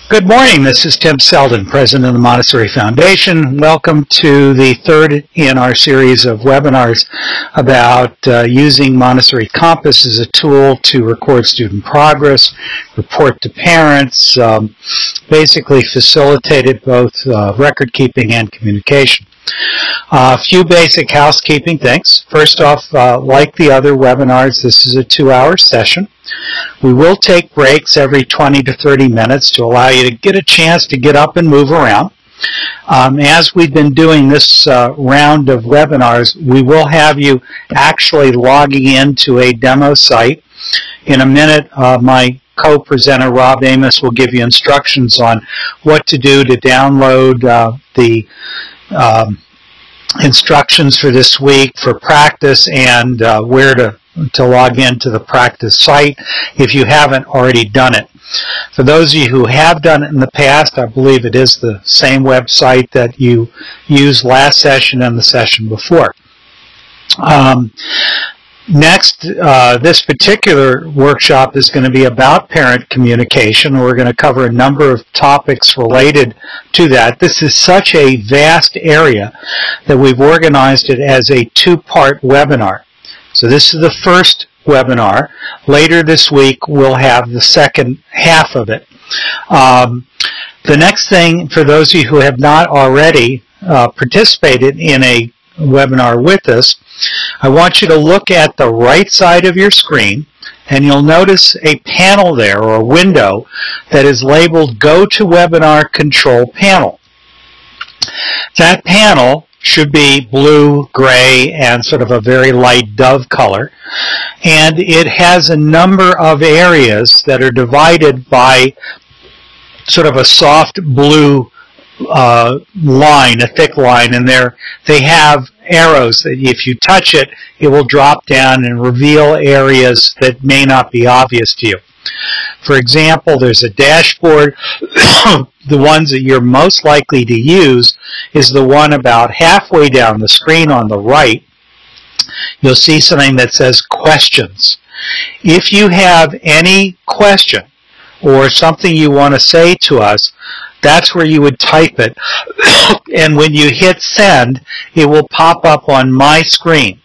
Good morning. This is Tim Selden, President of the Montessori Foundation. Welcome to the third in our series of webinars about using Montessori Compass as a tool to record student progress, report to parents, basically facilitated both record keeping and communication. A few basic housekeeping things. First off, like the other webinars, this is a 2-hour session. We will take breaks every 20 to 30 minutes to allow you to get a chance to get up and move around. As we've been doing this round of webinars, we will have you actually logging into a demo site. In a minute, my co-presenter Rob Amos will give you instructions on what to do to download the instructions for this week for practice and where to log into the practice site if you haven't already done it. For those of you who have done it in the past, I believe it is the same website that you used last session and the session before. Next, this particular workshop is going to be about parent communication. We're going to cover a number of topics related to that. This is such a vast area that we've organized it as a 2-part webinar. So this is the first webinar. Later this week, we'll have the second half of it. The next thing, for those of you who have not already participated in a webinar with us, I want you to look at the right side of your screen, and you'll notice a panel there, or a window, that is labeled Go to Webinar Control Panel. That panel should be blue, gray, and sort of a very light dove color. And it has a number of areas that are divided by sort of a soft blue line, a thick line, and they have arrows that if you touch it, it will drop down and reveal areas that may not be obvious to you. For example, there's a dashboard. The ones that you're most likely to use is the one about halfway down the screen on the right. You'll see something that says questions. If you have any question or something you want to say to us, that's where you would type it. And when you hit send, it will pop up on my screen.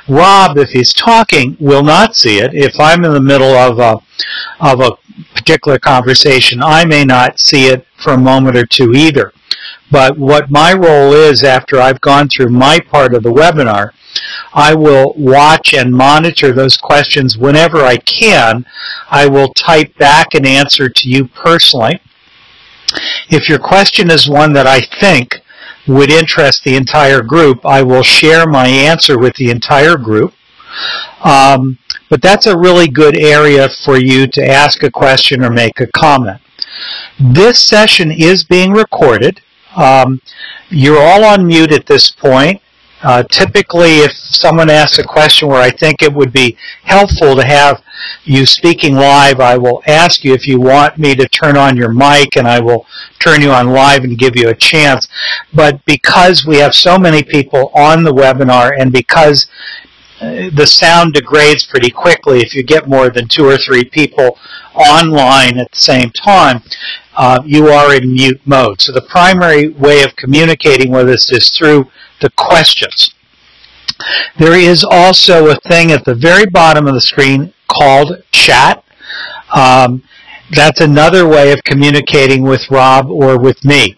Rob, if he's talking, will not see it. If I'm in the middle of a particular conversation, I may not see it for a moment or two either. But what my role is, after I've gone through my part of the webinar, I will watch and monitor those questions whenever I can. I will type back an answer to you personally. If your question is one that I think would interest the entire group, I will share my answer with the entire group. But that's a really good area for you to ask a question or make a comment. This session is being recorded. You're all on mute at this point. Typically, if someone asks a question where I think it would be helpful to have you speaking live, I will ask you if you want me to turn on your mic, and I will turn you on live and give you a chance. But because we have so many people on the webinar, and because the sound degrades pretty quickly if you get more than 2 or 3 people online at the same time, you are in mute mode. So the primary way of communicating with us is through the questions. There is also a thing at the very bottom of the screen called chat. That's another way of communicating with Rob or with me.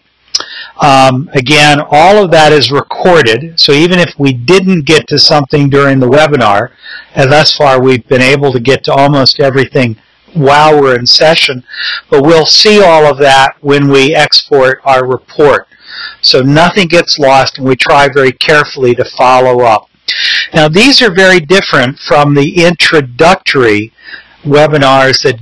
Again, all of that is recorded, so even if we didn't get to something during the webinar, and thus far we've been able to get to almost everything while we're in session, but we'll see all of that when we export our report. So nothing gets lost, and we try very carefully to follow up. Now, these are very different from the introductory webinars that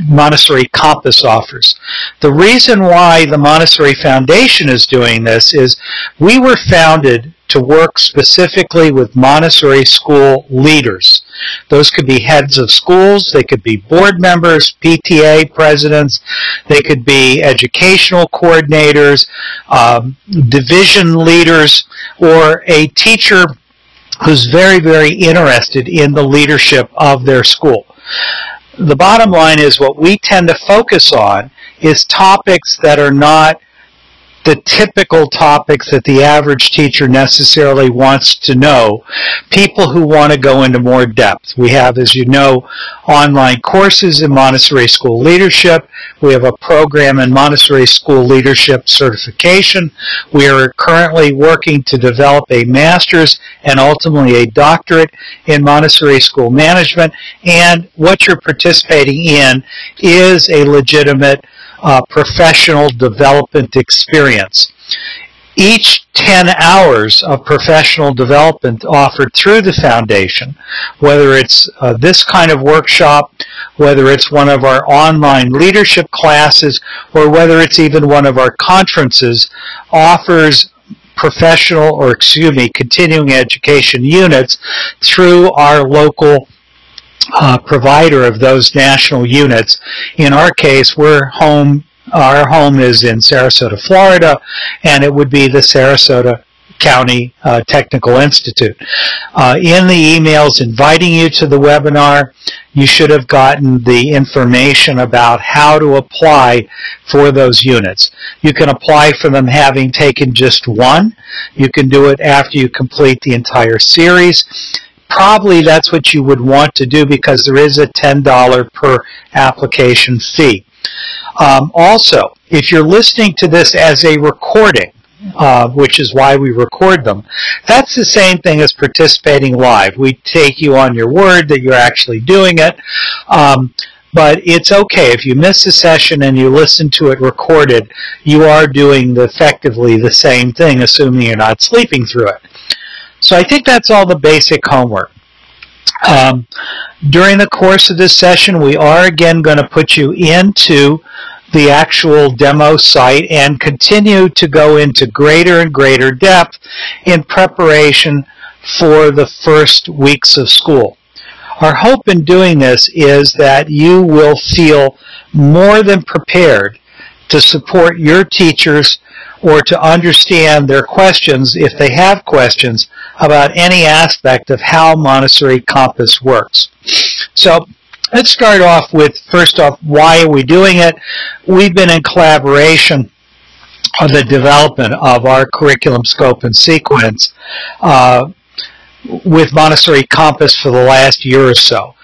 Montessori Compass offers. The reason why the Montessori Foundation is doing this is we were founded to work specifically with Montessori school leaders. Those could be heads of schools, they could be board members, PTA presidents, they could be educational coordinators, division leaders, or a teacher who's very, very interested in the leadership of their school. The bottom line is what we tend to focus on is topics that are not the typical topics that the average teacher necessarily wants to know, people who want to go into more depth. We have, as you know, online courses in Montessori School Leadership. We have a program in Montessori School Leadership Certification. We are currently working to develop a master's and ultimately a doctorate in Montessori School Management, and what you're participating in is a legitimate professional development experience. Each 10 hours of professional development offered through the foundation, whether it's this kind of workshop, whether it's one of our online leadership classes, or whether it's even one of our conferences, offers continuing education units through our local provider of those national units. In our case, our home is in Sarasota, Florida, and it would be the Sarasota County Technical Institute. In the emails inviting you to the webinar, you should have gotten the information about how to apply for those units. You can apply for them having taken just one. You can do it after you complete the entire series. Probably that's what you would want to do because there is a $10 per application fee. Also, if you're listening to this as a recording, which is why we record them, that's the same thing as participating live. We take you on your word that you're actually doing it, but it's okay. If you miss a session and you listen to it recorded, you are doing effectively the same thing, assuming you're not sleeping through it. So I think that's all the basic homework. During the course of this session, we are again going to put you into the actual demo site and continue to go into greater and greater depth in preparation for the first weeks of school. Our hope in doing this is that you will feel more than prepared to support your teachers or to understand their questions, if they have questions, about any aspect of how Montessori Compass works. So let's start off with, first off, why are we doing it? We've been in collaboration on the development of our curriculum scope and sequence with Montessori Compass for the last year or so.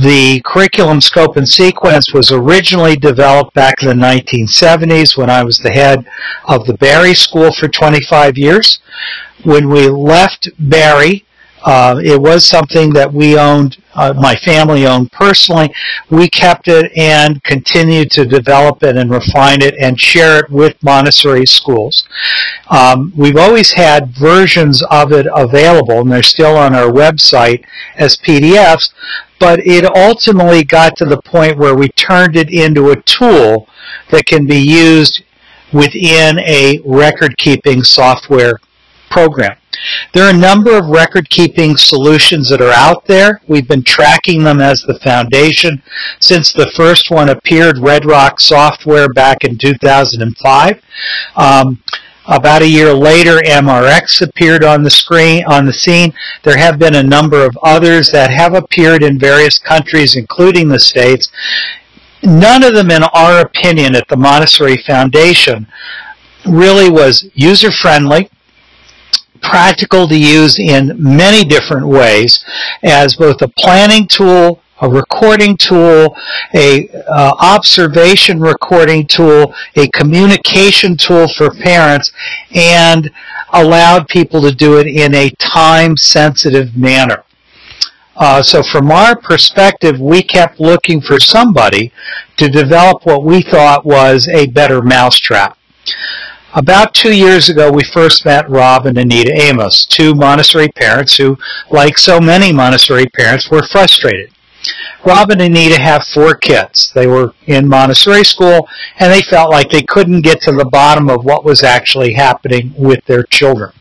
The curriculum scope and sequence was originally developed back in the 1970s when I was the head of the Barry School for 25 years. When we left Barry, it was something that we owned, my family owned personally. We kept it and continued to develop it and refine it and share it with Montessori schools. We've always had versions of it available, and they're still on our website as PDFs, but it ultimately got to the point where we turned it into a tool that can be used within a record-keeping software program. There are a number of record-keeping solutions that are out there. We've been tracking them as the foundation since the first one appeared, Red Rock Software, back in 2005. About a year later, MRX appeared on the scene. There have been a number of others that have appeared in various countries, including the States. None of them, in our opinion, at the Montessori Foundation, really was user-friendly, practical to use in many different ways as both a planning tool, a recording tool, a observation recording tool, a communication tool for parents, and allowed people to do it in a time-sensitive manner. So from our perspective, we kept looking for somebody to develop what we thought was a better mousetrap. About 2 years ago, we first met Rob and Anita Amos, two Montessori parents who, like so many Montessori parents, were frustrated. Rob and Anita have 4 kids. They were in Montessori school, and they felt like they couldn't get to the bottom of what was actually happening with their children.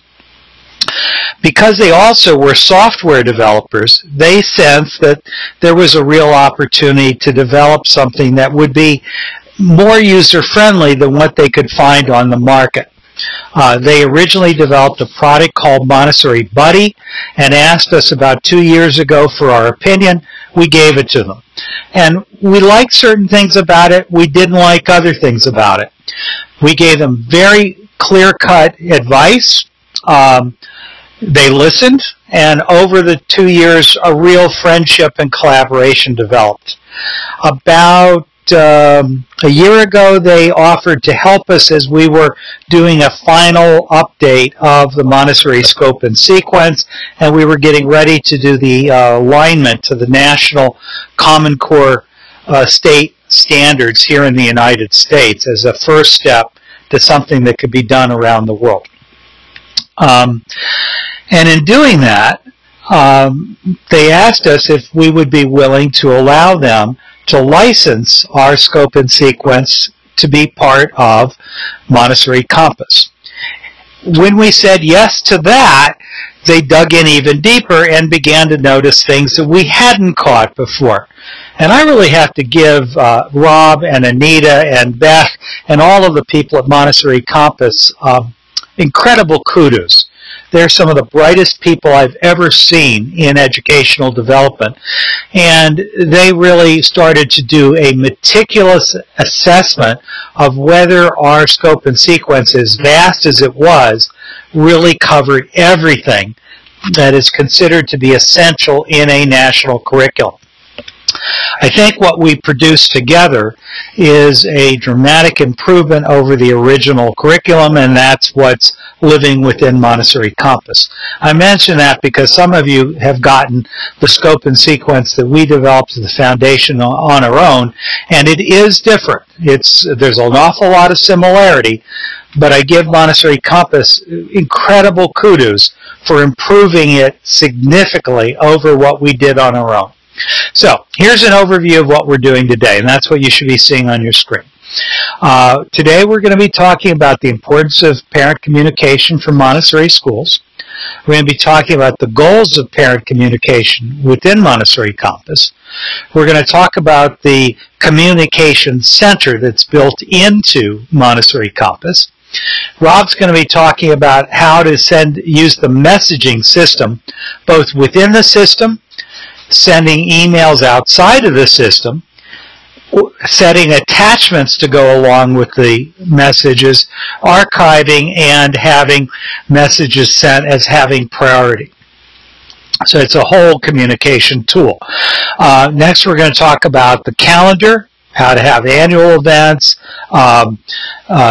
Because they also were software developers, they sensed that there was a real opportunity to develop something that would be more user-friendly than what they could find on the market. They originally developed a product called Montessori Buddy and asked us about 2 years ago for our opinion. We gave it to them. And we liked certain things about it. We didn't like other things about it. We gave them very clear-cut advice. They listened, and over the 2 years, a real friendship and collaboration developed. About a year ago, they offered to help us as we were doing a final update of the Montessori scope and sequence, and we were getting ready to do the alignment to the National Common Core state standards here in the United States as a first step to something that could be done around the world. And in doing that, they asked us if we would be willing to allow them to license our scope and sequence to be part of Montessori Compass. When we said yes to that, they dug in even deeper and began to notice things that we hadn't caught before. And I really have to give Rob and Anita and Beth and all of the people at Montessori Compass incredible kudos. They're some of the brightest people I've ever seen in educational development. And they really started to do a meticulous assessment of whether our scope and sequence, as vast as it was, really covered everything that is considered to be essential in a national curriculum. I think what we produced together is a dramatic improvement over the original curriculum, and that's what's living within Montessori Compass. I mention that because some of you have gotten the scope and sequence that we developed as the foundation on our own, and it is different. There's an awful lot of similarity, but I give Montessori Compass incredible kudos for improving it significantly over what we did on our own. So here's an overview of what we're doing today, and that's what you should be seeing on your screen. Today we're going to be talking about the importance of parent communication for Montessori schools. We're going to be talking about the goals of parent communication within Montessori Compass. We're going to talk about the communication center that's built into Montessori Compass. Rob's going to be talking about how to use the messaging system both within the system, sending emails outside of the system, setting attachments to go along with the messages, archiving, and having messages sent as having priority. So it's a whole communication tool. Next, we're going to talk about the calendar, how to have annual events,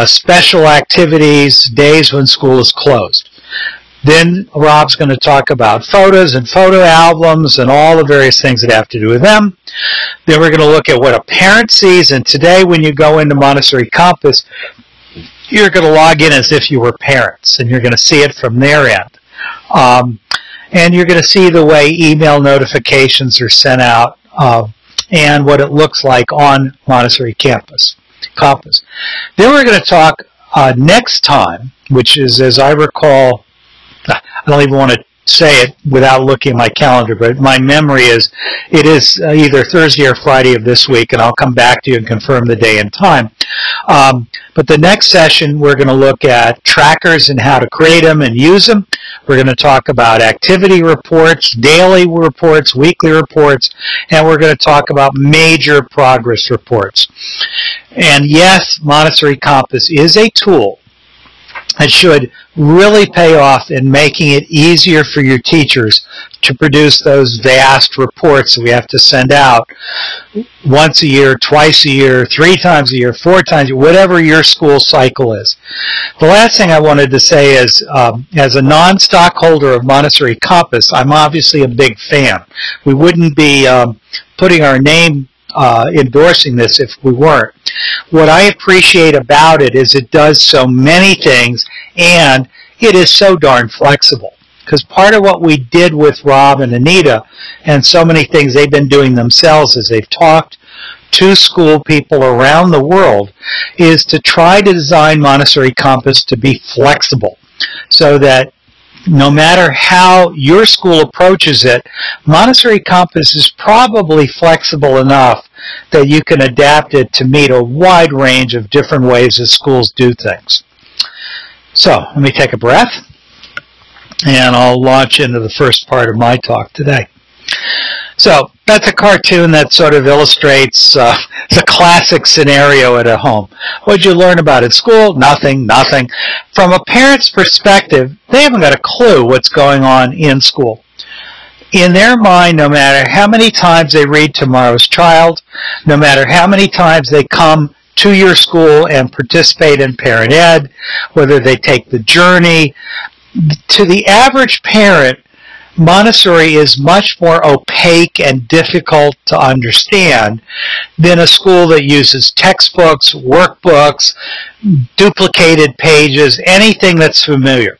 special activities, days when school is closed. Then Rob's going to talk about photos and photo albums and all the various things that have to do with them. Then we're going to look at what a parent sees, and today when you go into Montessori Compass, you're going to log in as if you were parents, and you're going to see it from their end. And you're going to see the way email notifications are sent out and what it looks like on Montessori Compass. Then we're going to talk next time, which is, as I recall, I don't even want to say it without looking at my calendar, but my memory is it is either Thursday or Friday of this week, and I'll come back to you and confirm the day and time. But the next session, we're going to look at trackers and how to create them and use them. We're going to talk about activity reports, daily reports, weekly reports, and we're going to talk about major progress reports. And yes, Montessori Compass is a tool that should really pay off in making it easier for your teachers to produce those vast reports that we have to send out once a year, twice a year, 3 times a year, 4 times a year, whatever your school cycle is. The last thing I wanted to say is, as a non-stockholder of Montessori Compass, I'm obviously a big fan. We wouldn't be putting our name endorsing this if we weren't. What I appreciate about it is it does so many things, and it is so darn flexible. Because part of what we did with Rob and Anita, and so many things they've been doing themselves as they've talked to school people around the world, is to try to design Montessori Compass to be flexible, so that no matter how your school approaches it, Montessori Compass is probably flexible enough that you can adapt it to meet a wide range of different ways that schools do things. So let me take a breath, and I'll launch into the first part of my talk today. So that's a cartoon that sort of illustrates the classic scenario at a home. What'd you learn about at school? Nothing. From a parent's perspective, they haven't got a clue what's going on in school. In their mind, no matter how many times they read Tomorrow's Child, no matter how many times they come to your school and participate in parent ed, whether they take the journey, to the average parent, Montessori is much more opaque and difficult to understand than a school that uses textbooks, workbooks, duplicated pages, anything that's familiar.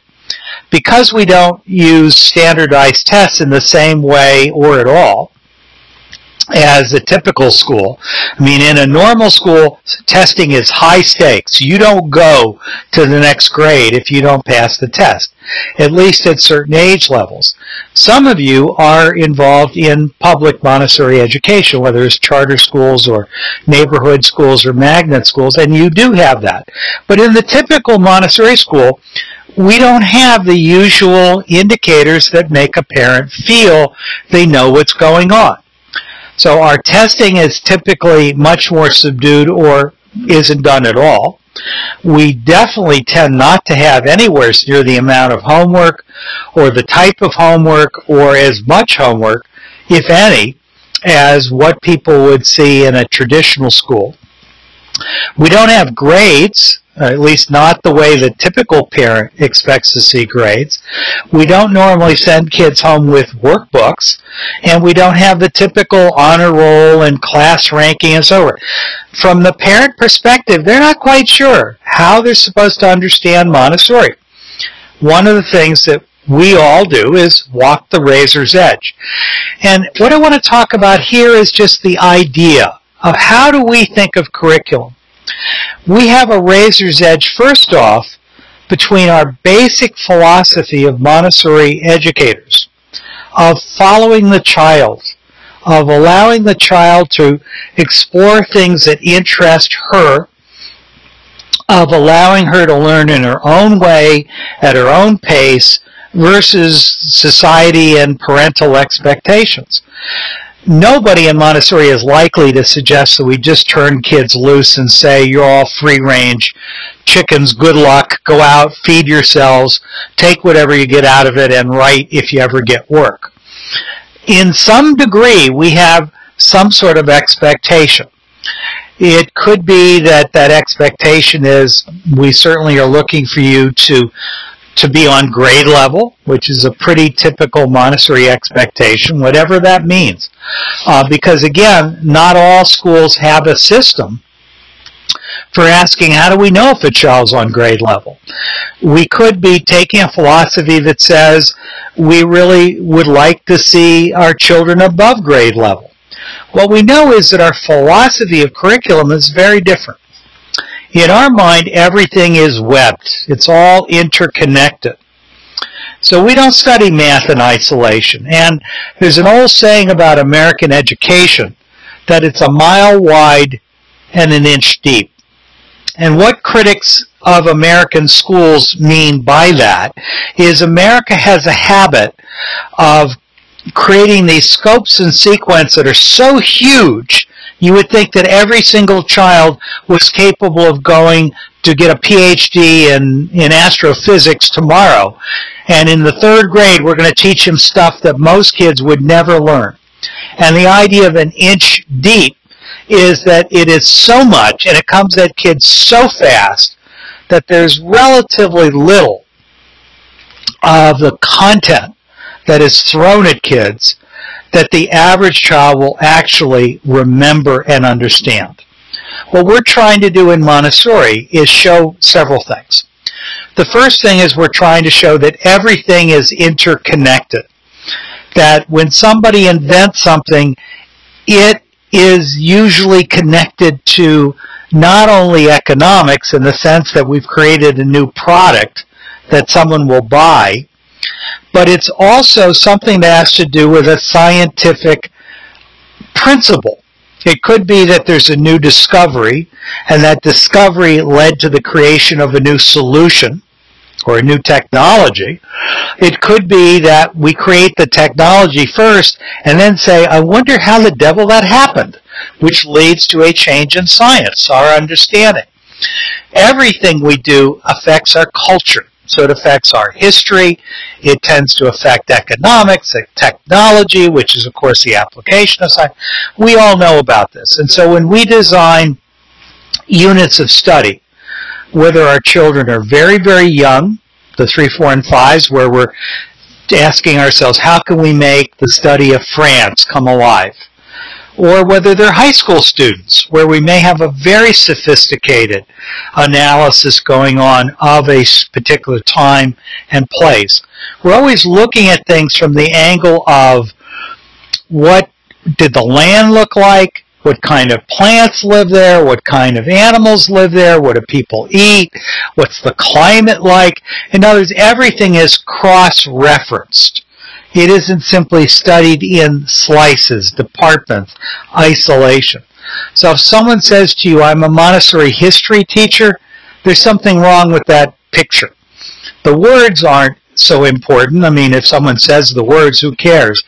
Because we don't use standardized tests in the same way or at all as a typical school. I mean, in a normal school, testing is high stakes. You don't go to the next grade if you don't pass the test, at least at certain age levels. Some of you are involved in public Montessori education, whether it's charter schools or neighborhood schools or magnet schools, and you do have that. But in the typical Montessori school, we don't have the usual indicators that make a parent feel they know what's going on. So our testing is typically much more subdued or isn't done at all. We definitely tend not to have anywhere near the amount of homework or the type of homework or as much homework, if any, as what people would see in a traditional school. We don't have grades, at least not the way the typical parent expects to see grades. We don't normally send kids home with workbooks, and we don't have the typical honor roll and class ranking and so forth. From the parent perspective, they're not quite sure how they're supposed to understand Montessori. One of the things that we all do is walk the razor's edge. And what I want to talk about here is just the idea of how do we think of curriculum. We have a razor's edge, first off, between our basic philosophy of Montessori educators, of following the child, of allowing the child to explore things that interest her, of allowing her to learn in her own way, at her own pace, versus society and parental expectations. Nobody in Montessori is likely to suggest that we just turn kids loose and say, you're all free-range chickens, good luck, go out, feed yourselves, take whatever you get out of it, and write if you ever get work. In some degree, we have some sort of expectation. It could be that that expectation is, we certainly are looking for you to be on grade level, which is a pretty typical Montessori expectation, whatever that means. Because again, not all schools have a system for asking, how do we know if a child's on grade level? We could be taking a philosophy that says, we really would like to see our children above grade level. What we know is that our philosophy of curriculum is very different. In our mind, everything is webbed. It's all interconnected. So we don't study math in isolation. And there's an old saying about American education that it's a mile wide and an inch deep. And what critics of American schools mean by that is America has a habit of creating these scopes and sequence that are so huge, you would think that every single child was capable of going to get a PhD in astrophysics tomorrow. And in the third grade, we're going to teach him stuff that most kids would never learn. And the idea of an inch deep is that it is so much, and it comes at kids so fast, that there's relatively little of the content that is thrown at kids that the average child will actually remember and understand. What we're trying to do in Montessori is show several things. The first thing is we're trying to show that everything is interconnected. That when somebody invents something, it is usually connected to not only economics in the sense that we've created a new product that someone will buy, but it's also something that has to do with a scientific principle. It could be that there's a new discovery, and that discovery led to the creation of a new solution. or a new technology. It could be that we create the technology first and then say, I wonder how the devil that happened, which leads to a change in science, our understanding. Everything we do affects our culture. So it affects our history. It tends to affect economics, technology, which is, of course, the application of science. We all know about this. And so when we design units of study, whether our children are very, very young, the 3, 4, and 5s, where we're asking ourselves, how can we make the study of France come alive? Or whether they're high school students, where we may have a very sophisticated analysis going on of a particular time and place. We're always looking at things from the angle of what did the land look like, what kind of plants live there, what kind of animals live there, what do people eat, what's the climate like. In other words, everything is cross-referenced. It isn't simply studied in slices, departments, isolation. So if someone says to you, I'm a Montessori history teacher, there's something wrong with that picture. The words aren't so important. I mean, if someone says the words, who cares?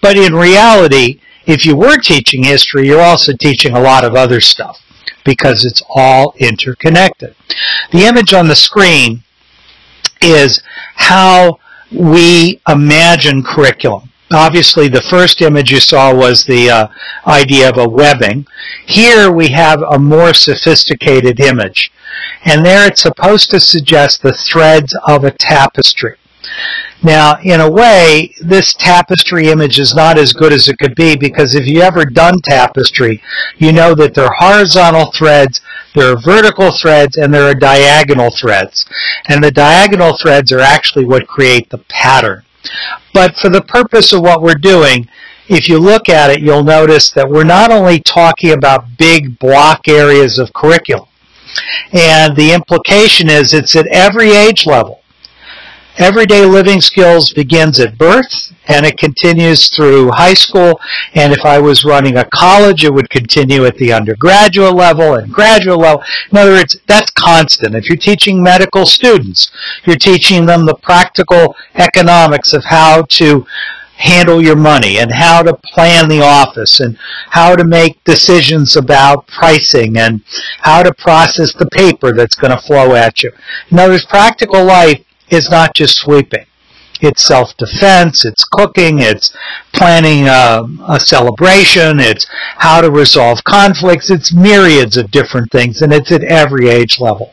But in reality, if you were teaching history, you're also teaching a lot of other stuff because it's all interconnected. The image on the screen is how we imagine curriculum. Obviously, the first image you saw was the idea of a webbing. Here we have a more sophisticated image. And there it's supposed to suggest the threads of a tapestry. Now, in a way, this tapestry image is not as good as it could be because if you've ever done tapestry, you know that there are horizontal threads, there are vertical threads, and there are diagonal threads. And the diagonal threads are actually what create the pattern. But for the purpose of what we're doing, if you look at it, you'll notice that we're not only talking about big block areas of curriculum, and the implication is it's at every age level. Everyday living skills begins at birth, and it continues through high school. And if I was running a college, it would continue at the undergraduate level and graduate level. In other words, that's constant. If you're teaching medical students, you're teaching them the practical economics of how to handle your money and how to plan the office and how to make decisions about pricing and how to process the paper that's going to flow at you. In other words, practical life is not just sweeping. It's self-defense, it's cooking, it's planning a celebration, it's how to resolve conflicts, it's myriads of different things, and it's at every age level.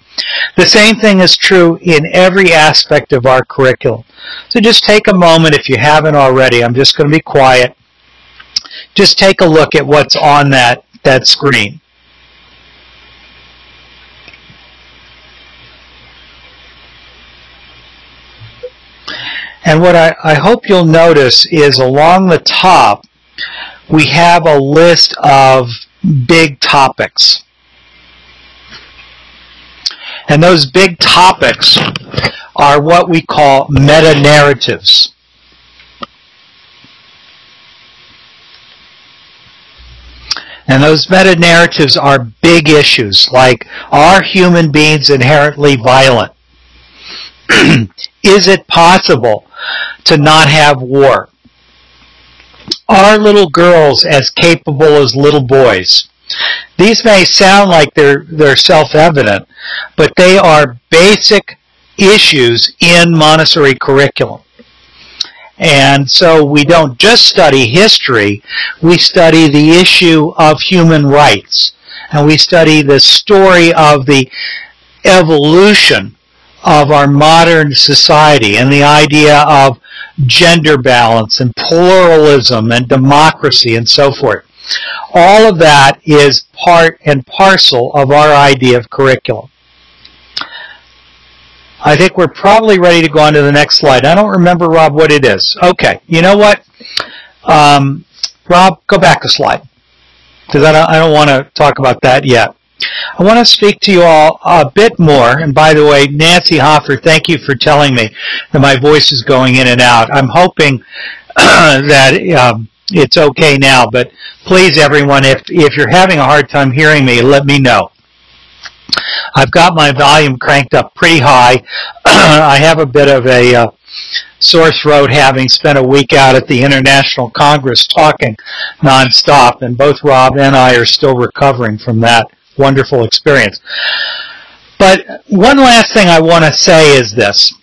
The same thing is true in every aspect of our curriculum. So just take a moment, if you haven't already, I'm just going to be quiet, just take a look at what's on that screen. And what I hope you'll notice is along the top, we have a list of big topics. And those big topics are what we call meta-narratives. And those meta-narratives are big issues, like, are human beings inherently violent? Is it possible to not have war? Are little girls as capable as little boys? These may sound like they're self-evident, but they are basic issues in Montessori curriculum. And so we don't just study history, we study the issue of human rights. And we study the story of the evolution of our modern society and the idea of gender balance and pluralism and democracy and so forth. All of that is part and parcel of our idea of curriculum. I think we're probably ready to go on to the next slide. I don't remember, Rob, what it is. Okay, you know what? Rob, go back a slide, because I don't want to talk about that yet. I want to speak to you all a bit more, and by the way, Nancy Hoffer, thank you for telling me that my voice is going in and out. I'm hoping that it's okay now, but please, everyone, if you're having a hard time hearing me, let me know. I've got my volume cranked up pretty high. I have a bit of a sore throat having spent a week out at the International Congress talking nonstop, and both Rob and I are still recovering from that wonderful experience. But one last thing I want to say is this.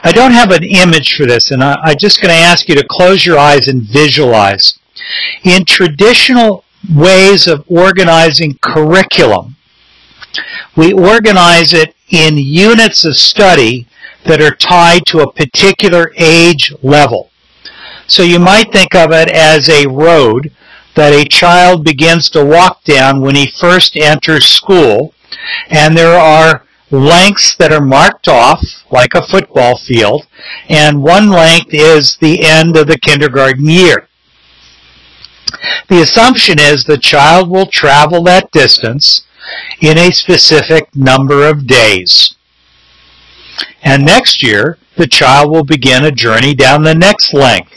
I don't have an image for this, and I'm just going to ask you to close your eyes and visualize. In traditional ways of organizing curriculum, we organize it in units of study that are tied to a particular age level. So you might think of it as a road that a child begins to walk down when he first enters school, and there are lengths that are marked off, like a football field, and one length is the end of the kindergarten year. The assumption is the child will travel that distance in a specific number of days. And next year, the child will begin a journey down the next length.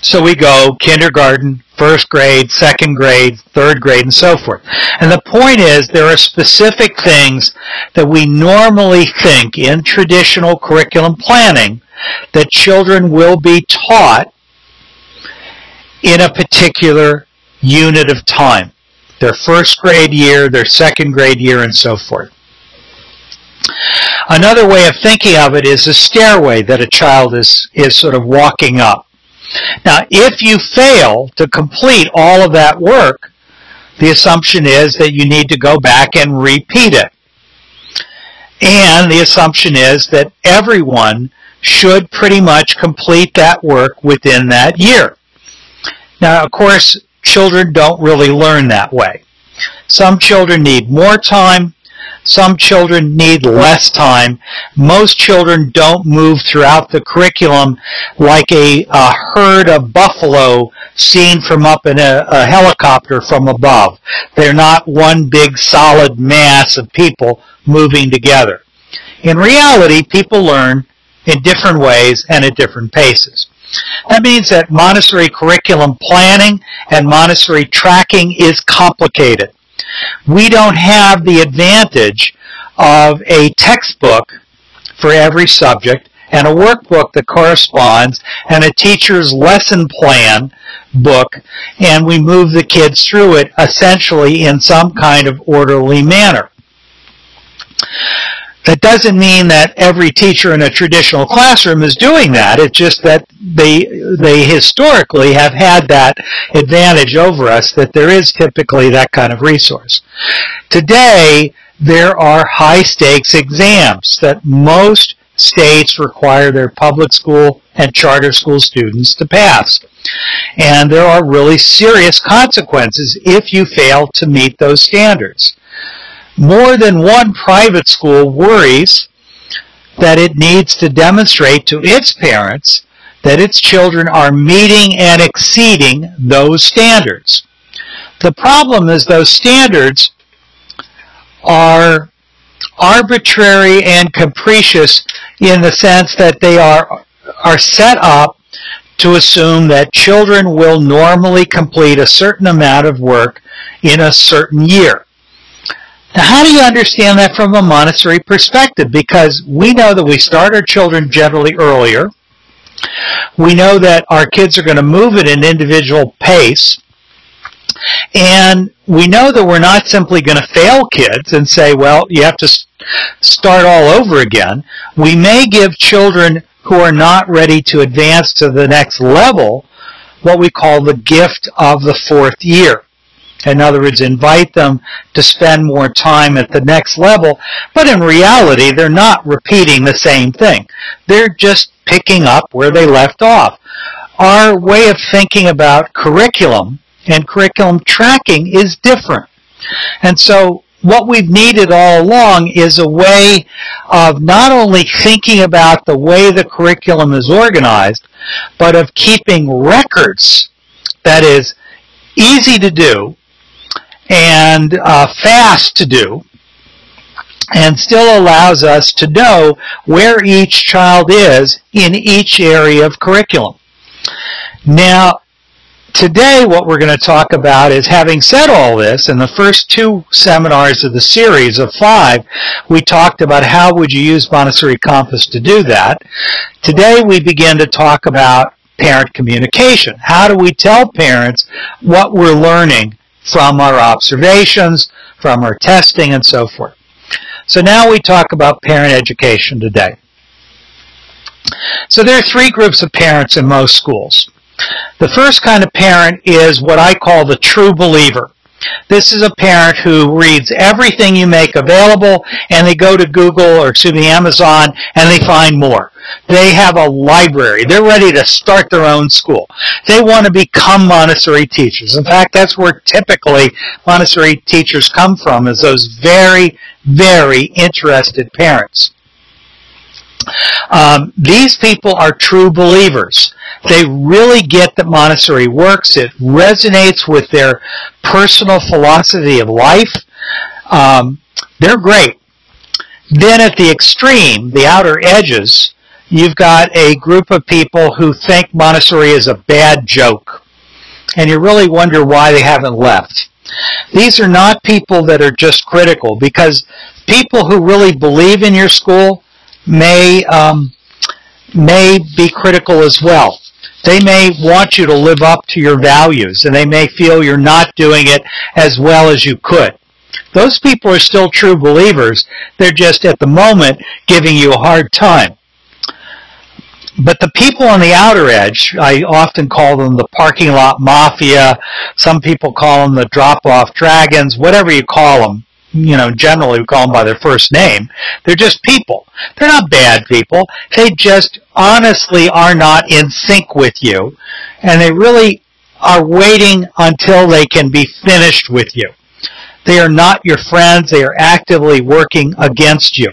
So we go kindergarten, first grade, second grade, third grade, and so forth. And the point is, there are specific things that we normally think in traditional curriculum planning that children will be taught in a particular unit of time. Their first grade year, their second grade year, and so forth. Another way of thinking of it is a stairway that a child is sort of walking up. Now, if you fail to complete all of that work, the assumption is that you need to go back and repeat it. And the assumption is that everyone should pretty much complete that work within that year. Now, of course, children don't really learn that way. Some children need more time. Some children need less time. Most children don't move throughout the curriculum like a herd of buffalo seen from up in a helicopter from above. They're not one big solid mass of people moving together. In reality, people learn in different ways and at different paces. That means that Montessori curriculum planning and Montessori tracking is complicated. We don't have the advantage of a textbook for every subject and a workbook that corresponds and a teacher's lesson plan book, and we move the kids through it essentially in some kind of orderly manner. That doesn't mean that every teacher in a traditional classroom is doing that. It's just that they historically have had that advantage over us, that there is typically that kind of resource. Today, there are high-stakes exams that most states require their public school and charter school students to pass. And there are really serious consequences if you fail to meet those standards. More than one private school worries that it needs to demonstrate to its parents that its children are meeting and exceeding those standards. The problem is those standards are arbitrary and capricious in the sense that they are set up to assume that children will normally complete a certain amount of work in a certain year. Now, how do you understand that from a Montessori perspective? Because we know that we start our children generally earlier. We know that our kids are going to move at an individual pace. And we know that we're not simply going to fail kids and say, well, you have to start all over again. We may give children who are not ready to advance to the next level what we call the gift of the fourth year. In other words, invite them to spend more time at the next level, but in reality, they're not repeating the same thing. They're just picking up where they left off. Our way of thinking about curriculum and curriculum tracking is different. And so what we've needed all along is a way of not only thinking about the way the curriculum is organized, but of keeping records that is easy to do and fast to do, and still allows us to know where each child is in each area of curriculum. Now, Today, what we're going to talk about is, having said all this, in the first 2 seminars of the series of 5, we talked about how would you use Montessori Compass to do that. Today, we begin to talk about parent communication. How do we tell parents what we're learning from our observations, from our testing, and so forth? So now we talk about parent education today. So there are 3 groups of parents in most schools. The first kind of parent is what I call the true believer. This is a parent who reads everything you make available, and they go to Google or Amazon, and they find more. They have a library. They're ready to start their own school. They want to become Montessori teachers. In fact, that's where typically Montessori teachers come from, is those very, very interested parents. These people are true believers. They really get that Montessori works. It resonates with their personal philosophy of life. They're great. Then at the extreme, the outer edges, you've got a group of people who think Montessori is a bad joke. And you really wonder why they haven't left. These are not people that are just critical, because people who really believe in your school may be critical as well. They may want you to live up to your values, and they may feel you're not doing it as well as you could. Those people are still true believers. They're just at the moment giving you a hard time. But the people on the outer edge, I often call them the parking lot mafia. Some people call them the drop-off dragons, whatever you call them. You know, generally we call them by their first name. They're just people. They're not bad people. They just honestly are not in sync with you, and they really are waiting until they can be finished with you. They are not your friends. They are actively working against you.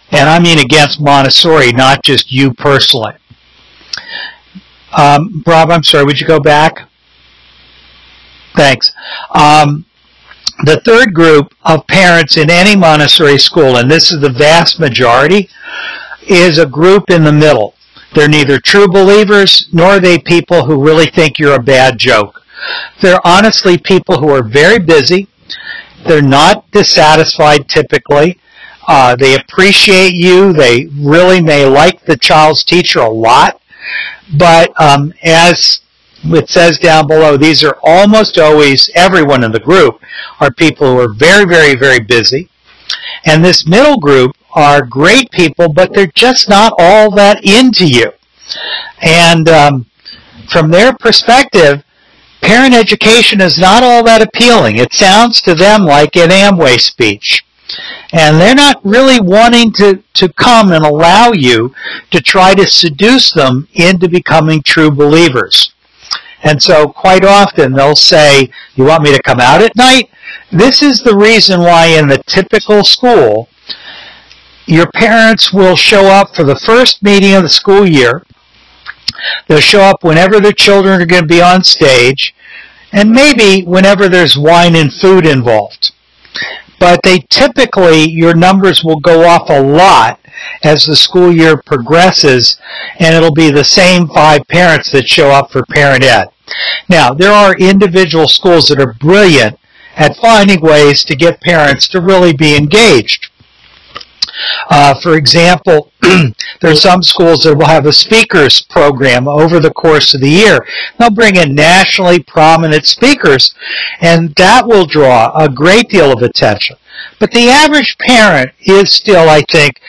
And I mean against Montessori, not just you personally. Rob, I'm sorry, would you go back? Thanks. The third group of parents in any Montessori school, and this is the vast majority, is a group in the middle. They're neither true believers, nor are they people who really think you're a bad joke. They're honestly people who are very busy. They're not dissatisfied typically. They appreciate you. They really may like the child's teacher a lot. But as it says down below, these are almost always, everyone in the group are people who are very, very, very busy. And this middle group are great people, but they're just not all that into you. And from their perspective, parent education is not all that appealing. It sounds to them like an Amway speech. And they're not really wanting to come and allow you to try to seduce them into becoming true believers. And so quite often they'll say, you want me to come out at night? This is the reason why in the typical school, your parents will show up for the first meeting of the school year. They'll show up whenever their children are going to be on stage, and maybe whenever there's wine and food involved. But they typically, your numbers will go off a lot as the school year progresses, and it'll be the same 5 parents that show up for parent ed. Now, there are individual schools that are brilliant at finding ways to get parents to really be engaged. For example, there are some schools that will have a speakers program over the course of the year. They'll bring in nationally prominent speakers, and that will draw a great deal of attention. But the average parent is still, I think,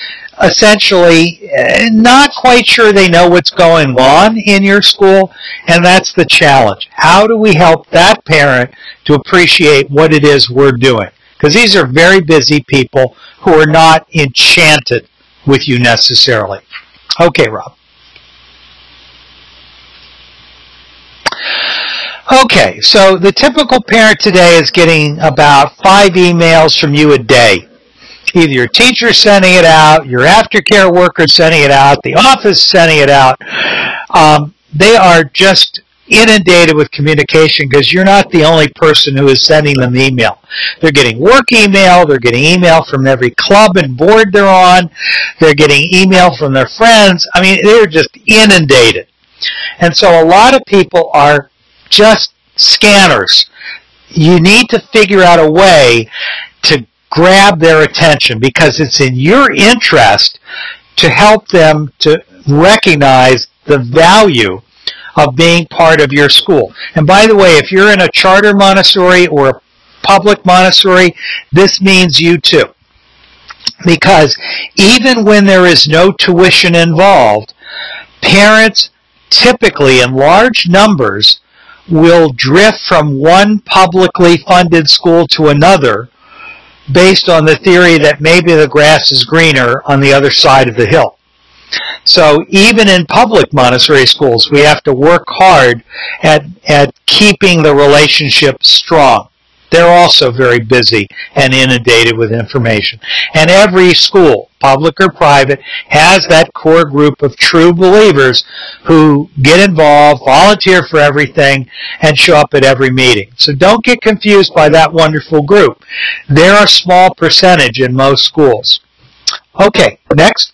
essentially not quite sure they know what's going on in your school, and that's the challenge. How do we help that parent to appreciate what it is we're doing? Because these are very busy people who are not enchanted with you necessarily. Okay, Rob. Okay, so the typical parent today is getting about 5 emails from you a day. Either your teacher's sending it out, your aftercare worker's sending it out, the office sending it out. They are just inundated with communication because you're not the only person who is sending them email. They're getting work email, they're getting email from every club and board they're on, they're getting email from their friends. I mean, they're just inundated. And so a lot of people are just scanners. You need to figure out a way to grab their attention, because it's in your interest to help them to recognize the value of being part of your school. And by the way, if you're in a charter Montessori or a public Montessori, this means you too. Because even when there is no tuition involved, parents typically in large numbers will drift from one publicly funded school to another based on the theory that maybe the grass is greener on the other side of the hill. So even in public Montessori schools, we have to work hard at keeping the relationship strong. They're also very busy and inundated with information. And every school, public or private, has that core group of true believers who get involved, volunteer for everything, and show up at every meeting. So don't get confused by that wonderful group. They're a small percentage in most schools. Okay, next.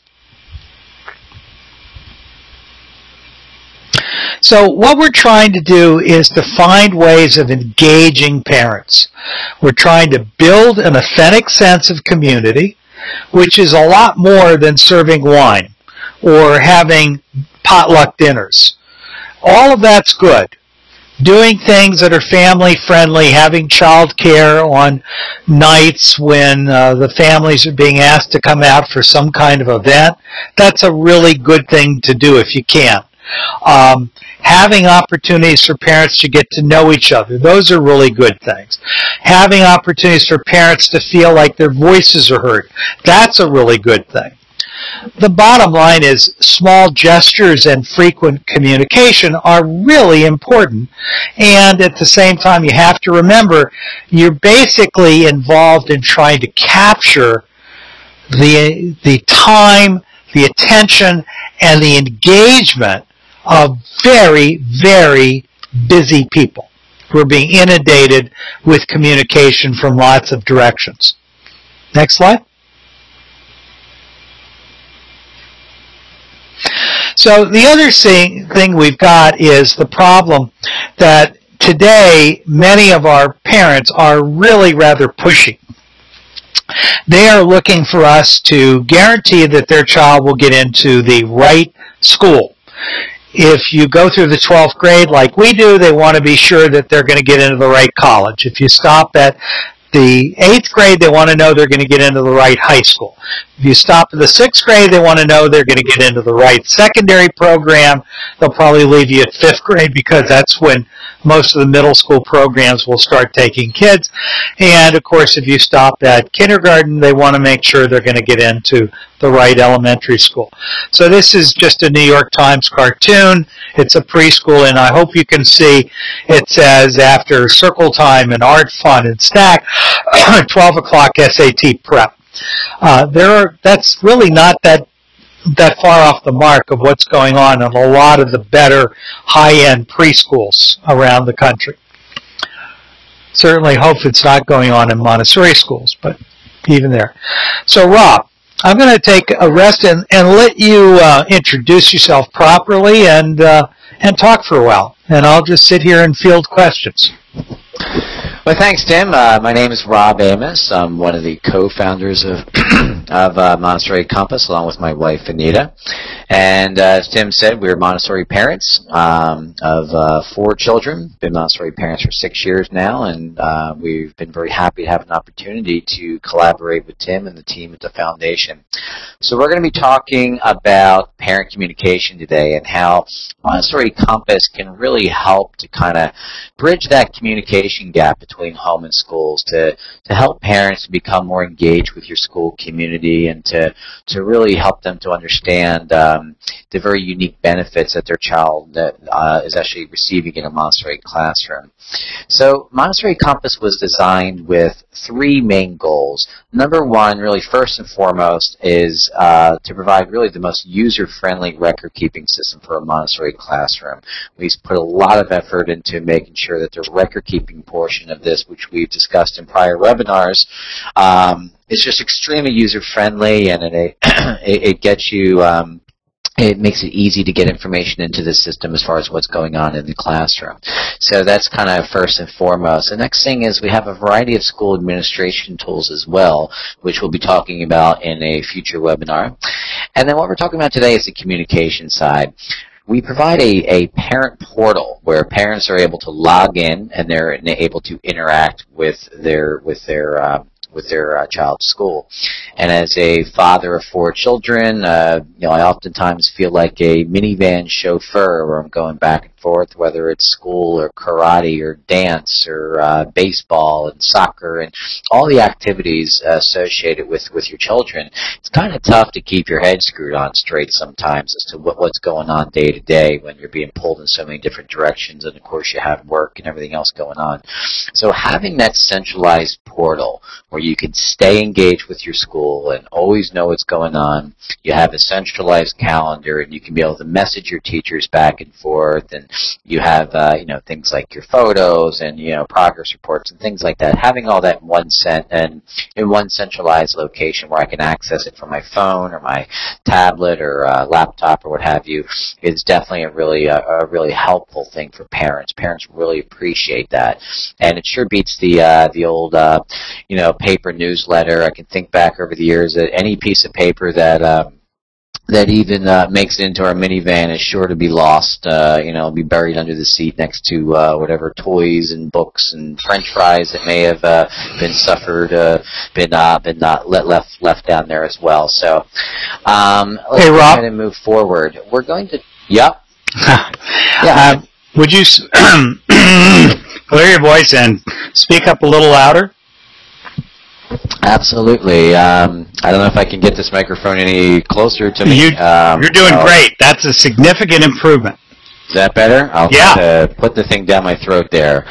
So what we're trying to do is to find ways of engaging parents. We're trying to build an authentic sense of community, which is a lot more than serving wine or having potluck dinners. All of that's good. Doing things that are family friendly, having child care on nights when the families are being asked to come out for some kind of event, that's a really good thing to do if you can. Having opportunities for parents to get to know each other, those are really good things. Having opportunities for parents to feel like their voices are heard, that's a really good thing. The bottom line is small gestures and frequent communication are really important, and at the same time you have to remember you're basically involved in trying to capture the time, the attention, and the engagement of very, very busy people who are being inundated with communication from lots of directions. Next slide. So the other thing we've got is the problem that today many of our parents are really rather pushy. They are looking for us to guarantee that their child will get into the right school. If you go through the 12th grade like we do, they want to be sure that they're going to get into the right college. If you stop at the 8th grade, they want to know they're going to get into the right high school. If you stop at the 6th grade, they want to know they're going to get into the right secondary program. They'll probably leave you at 5th grade because that's when most of the middle school programs will start taking kids. And, of course, if you stop at kindergarten, they want to make sure they're going to get into the right elementary school. So this is just a New York Times cartoon. It's a preschool, and I hope you can see it says after circle time and art fun and snack, 12 o'clock SAT prep. That's really not that far off the mark of what's going on in a lot of the better high-end preschools around the country. Certainly hope it's not going on in Montessori schools, but even there. So Rob, I'm going to take a rest and let you introduce yourself properly and talk for a while. And I'll just sit here and field questions. Well, thanks, Tim. My name is Rob Amos. I'm one of the co-founders of Montessori Compass, along with my wife, Anita. And as Tim said, we're Montessori parents of 4 children. Been Montessori parents for 6 years now, and we've been very happy to have an opportunity to collaborate with Tim and the team at the foundation. So we're going to be talking about parent communication today and how Montessori Compass can really help to kind of bridge that communication gap between home and schools to help parents become more engaged with your school community and to really help them to understand the very unique benefits that their child is actually receiving in a Montessori classroom. So Montessori Compass was designed with 3 main goals. Number 1, really first and foremost, is to provide really the most user-friendly record-keeping system for a Montessori classroom. We've put a lot of effort into making sure that the record-keeping portion of this, which we've discussed in prior webinars, is just extremely user-friendly, and it gets you it makes it easy to get information into the system as far as what's going on in the classroom. So that's kind of first and foremost. The next thing is we have a variety of school administration tools as well, which we'll be talking about in a future webinar. And then what we're talking about today is the communication side. We provide a parent portal where parents are able to log in and they're able to interact with their child's school. And as a father of 4 children, you know, I oftentimes feel like a minivan chauffeur where I'm going back and forth, whether it's school or karate or dance or baseball and soccer and all the activities associated with your children. It's kind of tough to keep your head screwed on straight sometimes as to what's going on day to day when you're being pulled in so many different directions, and of course you have work and everything else going on. So having that centralized portal where you can stay engaged with your school and always know what's going on, you have a centralized calendar, and you can be able to message your teachers back and forth, and you have you know, things like your photos and, you know, progress reports and things like that. Having all that in one centralized location where I can access it from my phone or my tablet or laptop or what have you is definitely a really helpful thing for parents. Parents really appreciate that, and it sure beats the old you know, paper newsletter. I can think back over the years that any piece of paper that that even makes it into our minivan is sure to be lost, you know, be buried under the seat next to whatever toys and books and French fries that may have left down there as well. So let's go ahead and move forward. We're going to, yep. Yeah. Would you clear your voice and speak up a little louder? Absolutely. I don't know if I can get this microphone any closer to me. You're doing great. That's a significant improvement. Is that better? I'll put the thing down my throat there.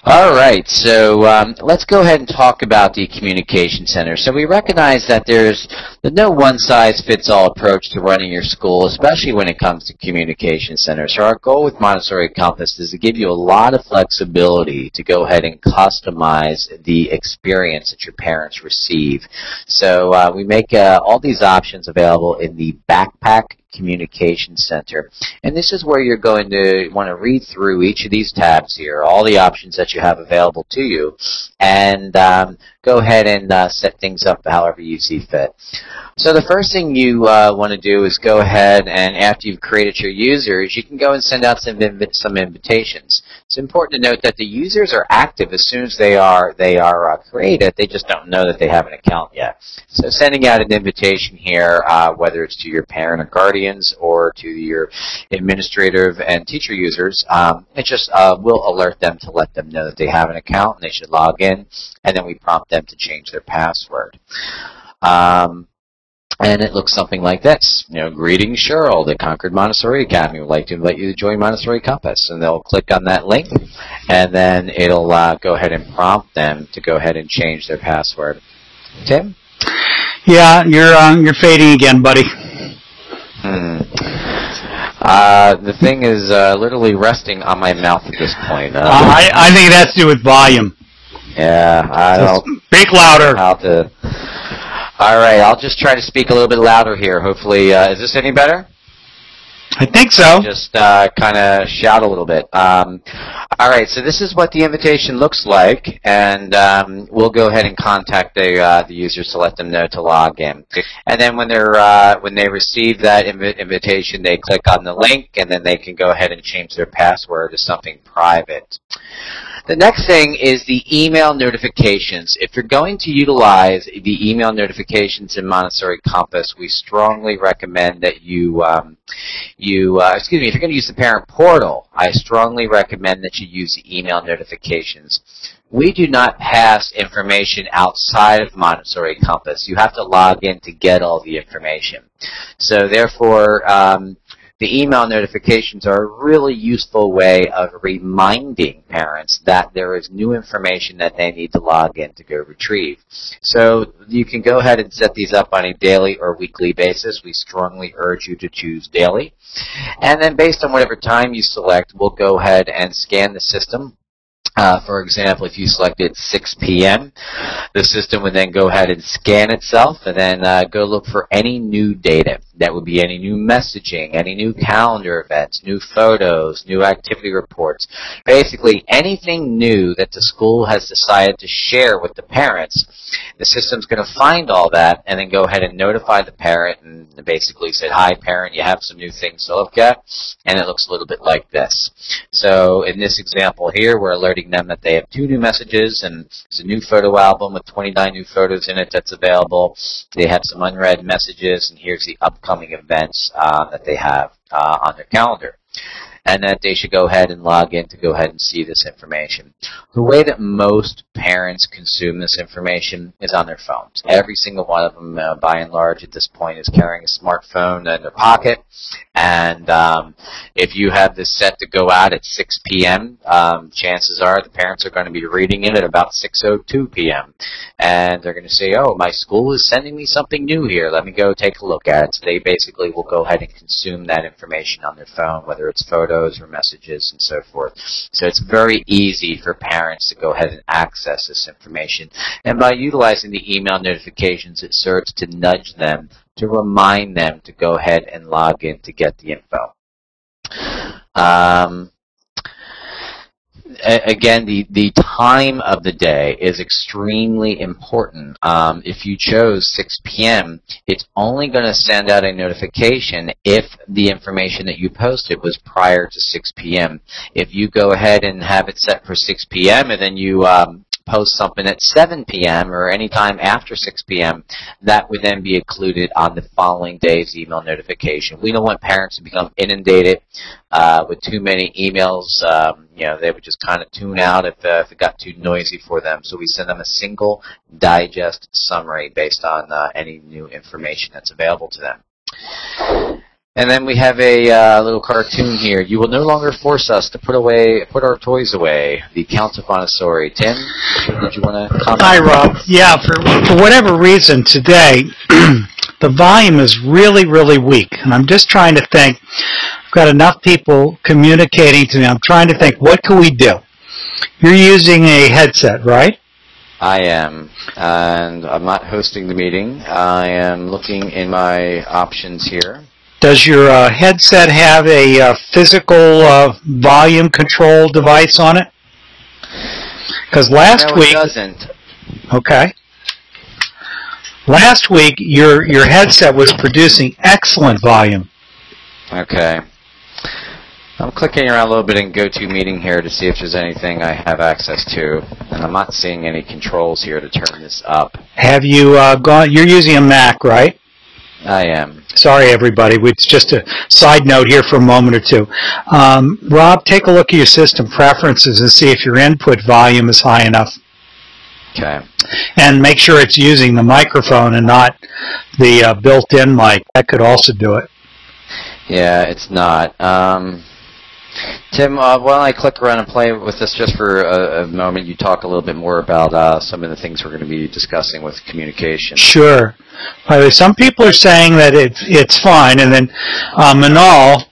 All right, so let's go ahead and talk about the communication center. So we recognize that there's no one-size-fits-all approach to running your school, especially when it comes to communication centers. So our goal with Montessori Compass is to give you a lot of flexibility to go ahead and customize the experience that your parents receive. So we make all these options available in the Backpack Communication Center, and this is where you're going to want to read through each of these tabs here, all the options that you have available to you, and go ahead and set things up however you see fit. So the first thing you want to do is go ahead and, after you've created your users, you can go and send out some invitations. It's important to note that the users are active as soon as they are created. They just don't know that they have an account yet. So sending out an invitation here, whether it's to your parent or guardians or to your administrative and teacher users, it just will alert them to let them know that they have an account and they should log in, and then we prompt them to change their password. And it looks something like this. You know, greetings, Cheryl, the Concord Montessori Academy would like to invite you to join Montessori Compass. And they'll click on that link, and then it'll go ahead and prompt them to go ahead and change their password. Tim? Yeah, you're fading again, buddy. The thing is literally resting on my mouth at this point. I think it has to do with volume. Yeah, I don't. Speak louder. How to. All right, I'll just try to speak a little bit louder here. Hopefully, is this any better? I think so. Just kind of shout a little bit. All right, so this is what the invitation looks like, and we'll go ahead and contact the users to let them know to log in. And then when they receive that invitation, they click on the link, and then they can go ahead and change their password to something private. The next thing is the email notifications. If you're going to utilize the email notifications in Montessori Compass, we strongly recommend that if you're going to use the parent portal, I strongly recommend that you use the email notifications. We do not pass information outside of Montessori Compass. You have to log in to get all the information. So therefore, the email notifications are a really useful way of reminding parents that there is new information that they need to log in to go retrieve. So you can go ahead and set these up on a daily or weekly basis. We strongly urge you to choose daily. And then based on whatever time you select, we'll go ahead and scan the system For example, if you selected 6 p.m., the system would then go ahead and scan itself and then go look for any new data. That would be any new messaging, any new calendar events, new photos, new activity reports. Basically, anything new that the school has decided to share with the parents. The system's going to find all that and then go ahead and notify the parent and basically say, hi, parent, you have some new things to look at. And it looks a little bit like this. So in this example here, we're alerting them that they have 2 new messages, and there's a new photo album with 29 new photos in it that's available. They have some unread messages, and here's the upcoming events that they have on their calendar. And that they should go ahead and log in to go ahead and see this information. The way that most parents consume this information is on their phones. Every single one of them, by and large, at this point, is carrying a smartphone in their pocket. And if you have this set to go out at 6 p.m., chances are the parents are going to be reading it at about 6:02 p.m. And they're going to say, oh, my school is sending me something new here. Let me go take a look at it. So they basically will go ahead and consume that information on their phone, whether it's photos or messages and so forth. So it's very easy for parents to go ahead and access this information. And by utilizing the email notifications, it serves to nudge them, to remind them to go ahead and log in to get the info. Again, the time of the day is extremely important. If you chose 6 p.m., it's only going to send out a notification if the information that you posted was prior to 6 p.m. If you go ahead and have it set for 6 p.m. and then you post something at 7 p.m. or any time after 6 p.m., that would then be included on the following day's email notification. We don't want parents to become inundated with too many emails. They would just kind of tune out if it got too noisy for them. So we send them a single digest summary based on any new information that's available to them. And then we have a little cartoon here. You will no longer force us to put our toys away. The Count of Montessori. Tim, did you want to comment? Hi, Rob. Yeah, for whatever reason today, the volume is really, really weak. And I'm just trying to think. I've got enough people communicating to me. I'm trying to think, what can we do? You're using a headset, right? I am, and I'm not hosting the meeting. I am looking in my options here. Does your headset have a physical volume control device on it? Because last week... No, it doesn't. Okay. Last week, your headset was producing excellent volume. Okay. I'm clicking around a little bit in GoToMeeting here to see if there's anything I have access to, and I'm not seeing any controls here to turn this up. Have you gone... You're using a Mac, right? I am. Sorry, everybody. It's just a side note here for a moment or two. Rob, take a look at your system preferences and see if your input volume is high enough. Okay. And make sure it's using the microphone and not the built-in mic. That could also do it. Yeah, it's not. Tim, why don't I click around and play with this just for a moment? You talk a little bit more about some of the things we're going to be discussing with communication. Sure. By the way, some people are saying that it's fine, and then Manal,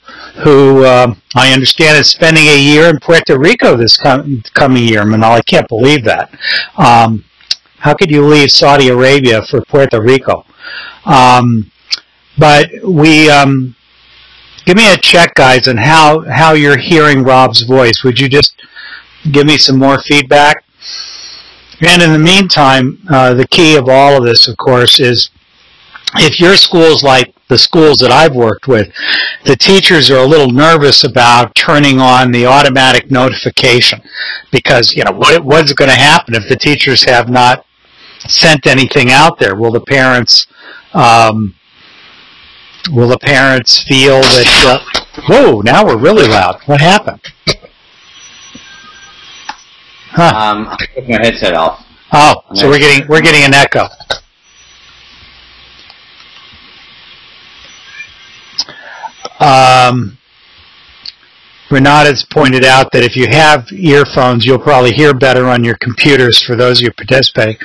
who I understand is spending a year in Puerto Rico this coming year. Manal, I can't believe that. How could you leave Saudi Arabia for Puerto Rico? But we... give me a check, guys, on how you're hearing Rob's voice. Would you just give me some more feedback? And in the meantime, the key of all of this, of course, is if your school's like the schools that I've worked with, the teachers are a little nervous about turning on the automatic notification because, what's going to happen if the teachers have not sent anything out there? Will the parents... Will the parents feel that, whoa, now we're really loud. What happened? I took my headset off. Oh, so we're getting an echo. Renata's pointed out that if you have earphones, you'll probably hear better on your computers for those of you participating.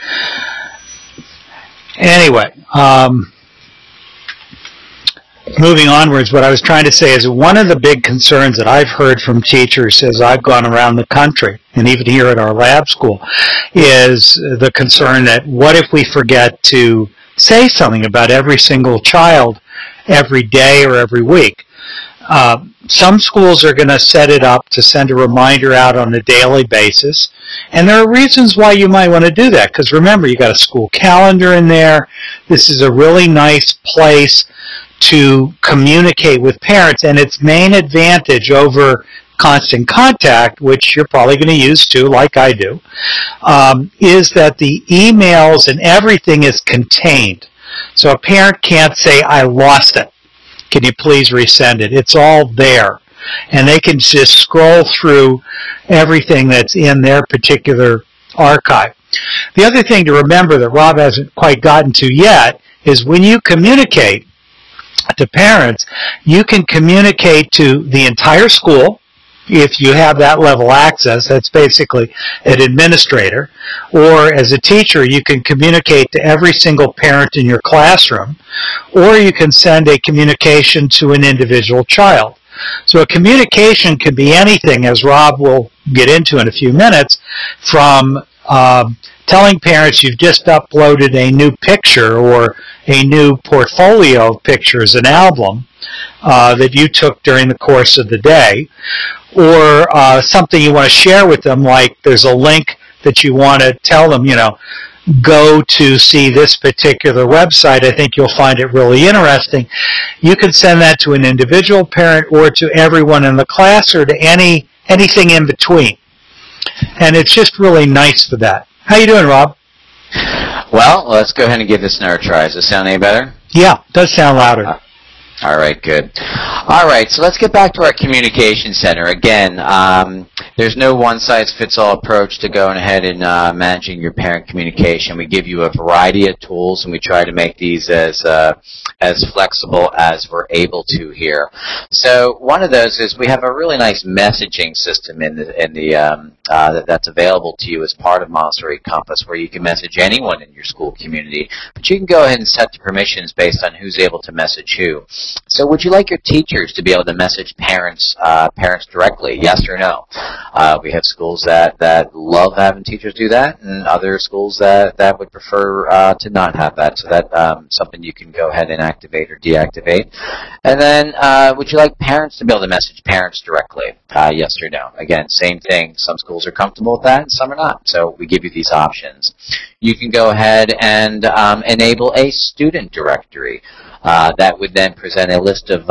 moving onwards, what I was trying to say is one of the big concerns that I've heard from teachers as I've gone around the country, and even here at our lab school, is the concern that what if we forget to say something about every single child every day or every week? Some schools are going to set it up to send a reminder out on a daily basis, and there are reasons why you might want to do that, because remember, you got a school calendar in there. This is a really nice place to communicate with parents, and its main advantage over constant contact, which you're probably going to use too, like I do, is that the emails and everything is contained. So a parent can't say, I lost it. Can you please resend it? It's all there. And they can just scroll through everything that's in their particular archive. The other thing to remember that Rob hasn't quite gotten to yet is when you communicate to parents, you can communicate to the entire school if you have that level access. That's basically an administrator. Or as a teacher, you can communicate to every single parent in your classroom, or you can send a communication to an individual child. So a communication can be anything, as Rob will get into in a few minutes, from telling parents you've just uploaded a new picture or a new portfolio of pictures, an album that you took during the course of the day, or something you want to share with them, like there's a link that you want to tell them, go to see this particular website. I think you'll find it really interesting. You can send that to an individual parent or to everyone in the class or to anything in between. And it's just really nice for that. How you doing, Rob? Well, let's go ahead and give this another try. Does this sound any better? Yeah, it does sound louder. All right, good. All right, so let's get back to our communication center. Again, there's no one-size-fits-all approach to going ahead and managing your parent communication. We give you a variety of tools, and we try to make these as flexible as we're able to here. So one of those is we have a really nice messaging system that's available to you as part of Montessori Compass, where you can message anyone in your school community, but you can go ahead and set the permissions based on who's able to message who. So would you like your teachers to be able to message parents directly, yes or no? We have schools that love having teachers do that, and other schools that would prefer to not have that. So that's something you can go ahead and activate or deactivate. And then would you like parents to be able to message parents directly, yes or no? Again, same thing. Some schools are comfortable with that, and some are not. So we give you these options. You can go ahead and enable a student directory. That would then present a list of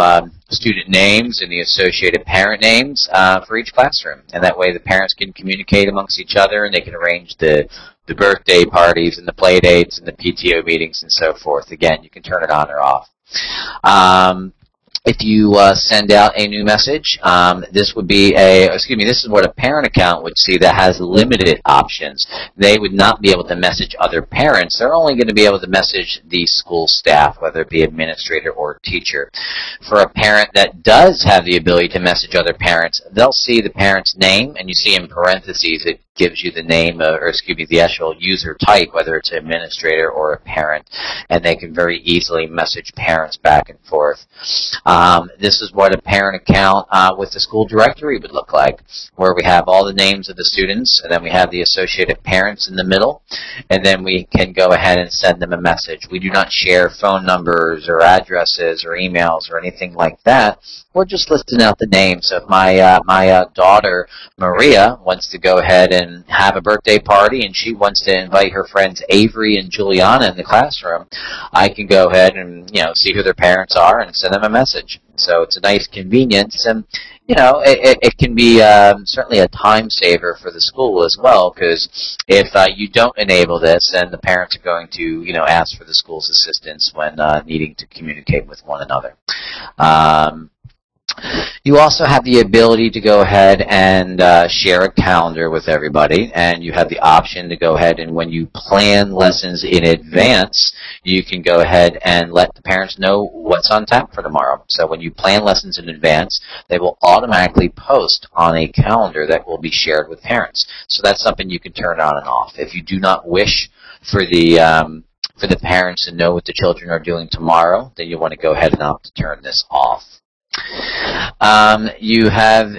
student names and the associated parent names for each classroom. And that way the parents can communicate amongst each other, and they can arrange the birthday parties and the play dates and the PTO meetings and so forth. Again, you can turn it on or off. If you send out a new message, this would be this is what a parent account would see that has limited options. They would not be able to message other parents. They're only going to be able to message the school staff, whether it be administrator or teacher. For a parent that does have the ability to message other parents, they'll see the parent's name, and you see in parentheses it gives you the name, the actual user type, whether it's an administrator or a parent, and they can very easily message parents back and forth. This is what a parent account with the school directory would look like, where we have all the names of the students, and then we have the associated parents in the middle, and then we can go ahead and send them a message. We do not share phone numbers or addresses or emails or anything like that. We're just listing out the names. So if my daughter Maria wants to go ahead and have a birthday party, and she wants to invite her friends Avery and Juliana in the classroom, I can go ahead and see who their parents are and send them a message. So it's a nice convenience, and it can be certainly a time saver for the school as well, because if you don't enable this, then the parents are going to ask for the school's assistance when needing to communicate with one another. You also have the ability to go ahead and share a calendar with everybody, and you have the option to go ahead and when you plan lessons in advance, you can go ahead and let the parents know what's on tap for tomorrow. So when you plan lessons in advance, they will automatically post on a calendar that will be shared with parents. So that's something you can turn on and off. If you do not wish for the for the parents to know what the children are doing tomorrow, then you want to go ahead and opt to turn this off. You have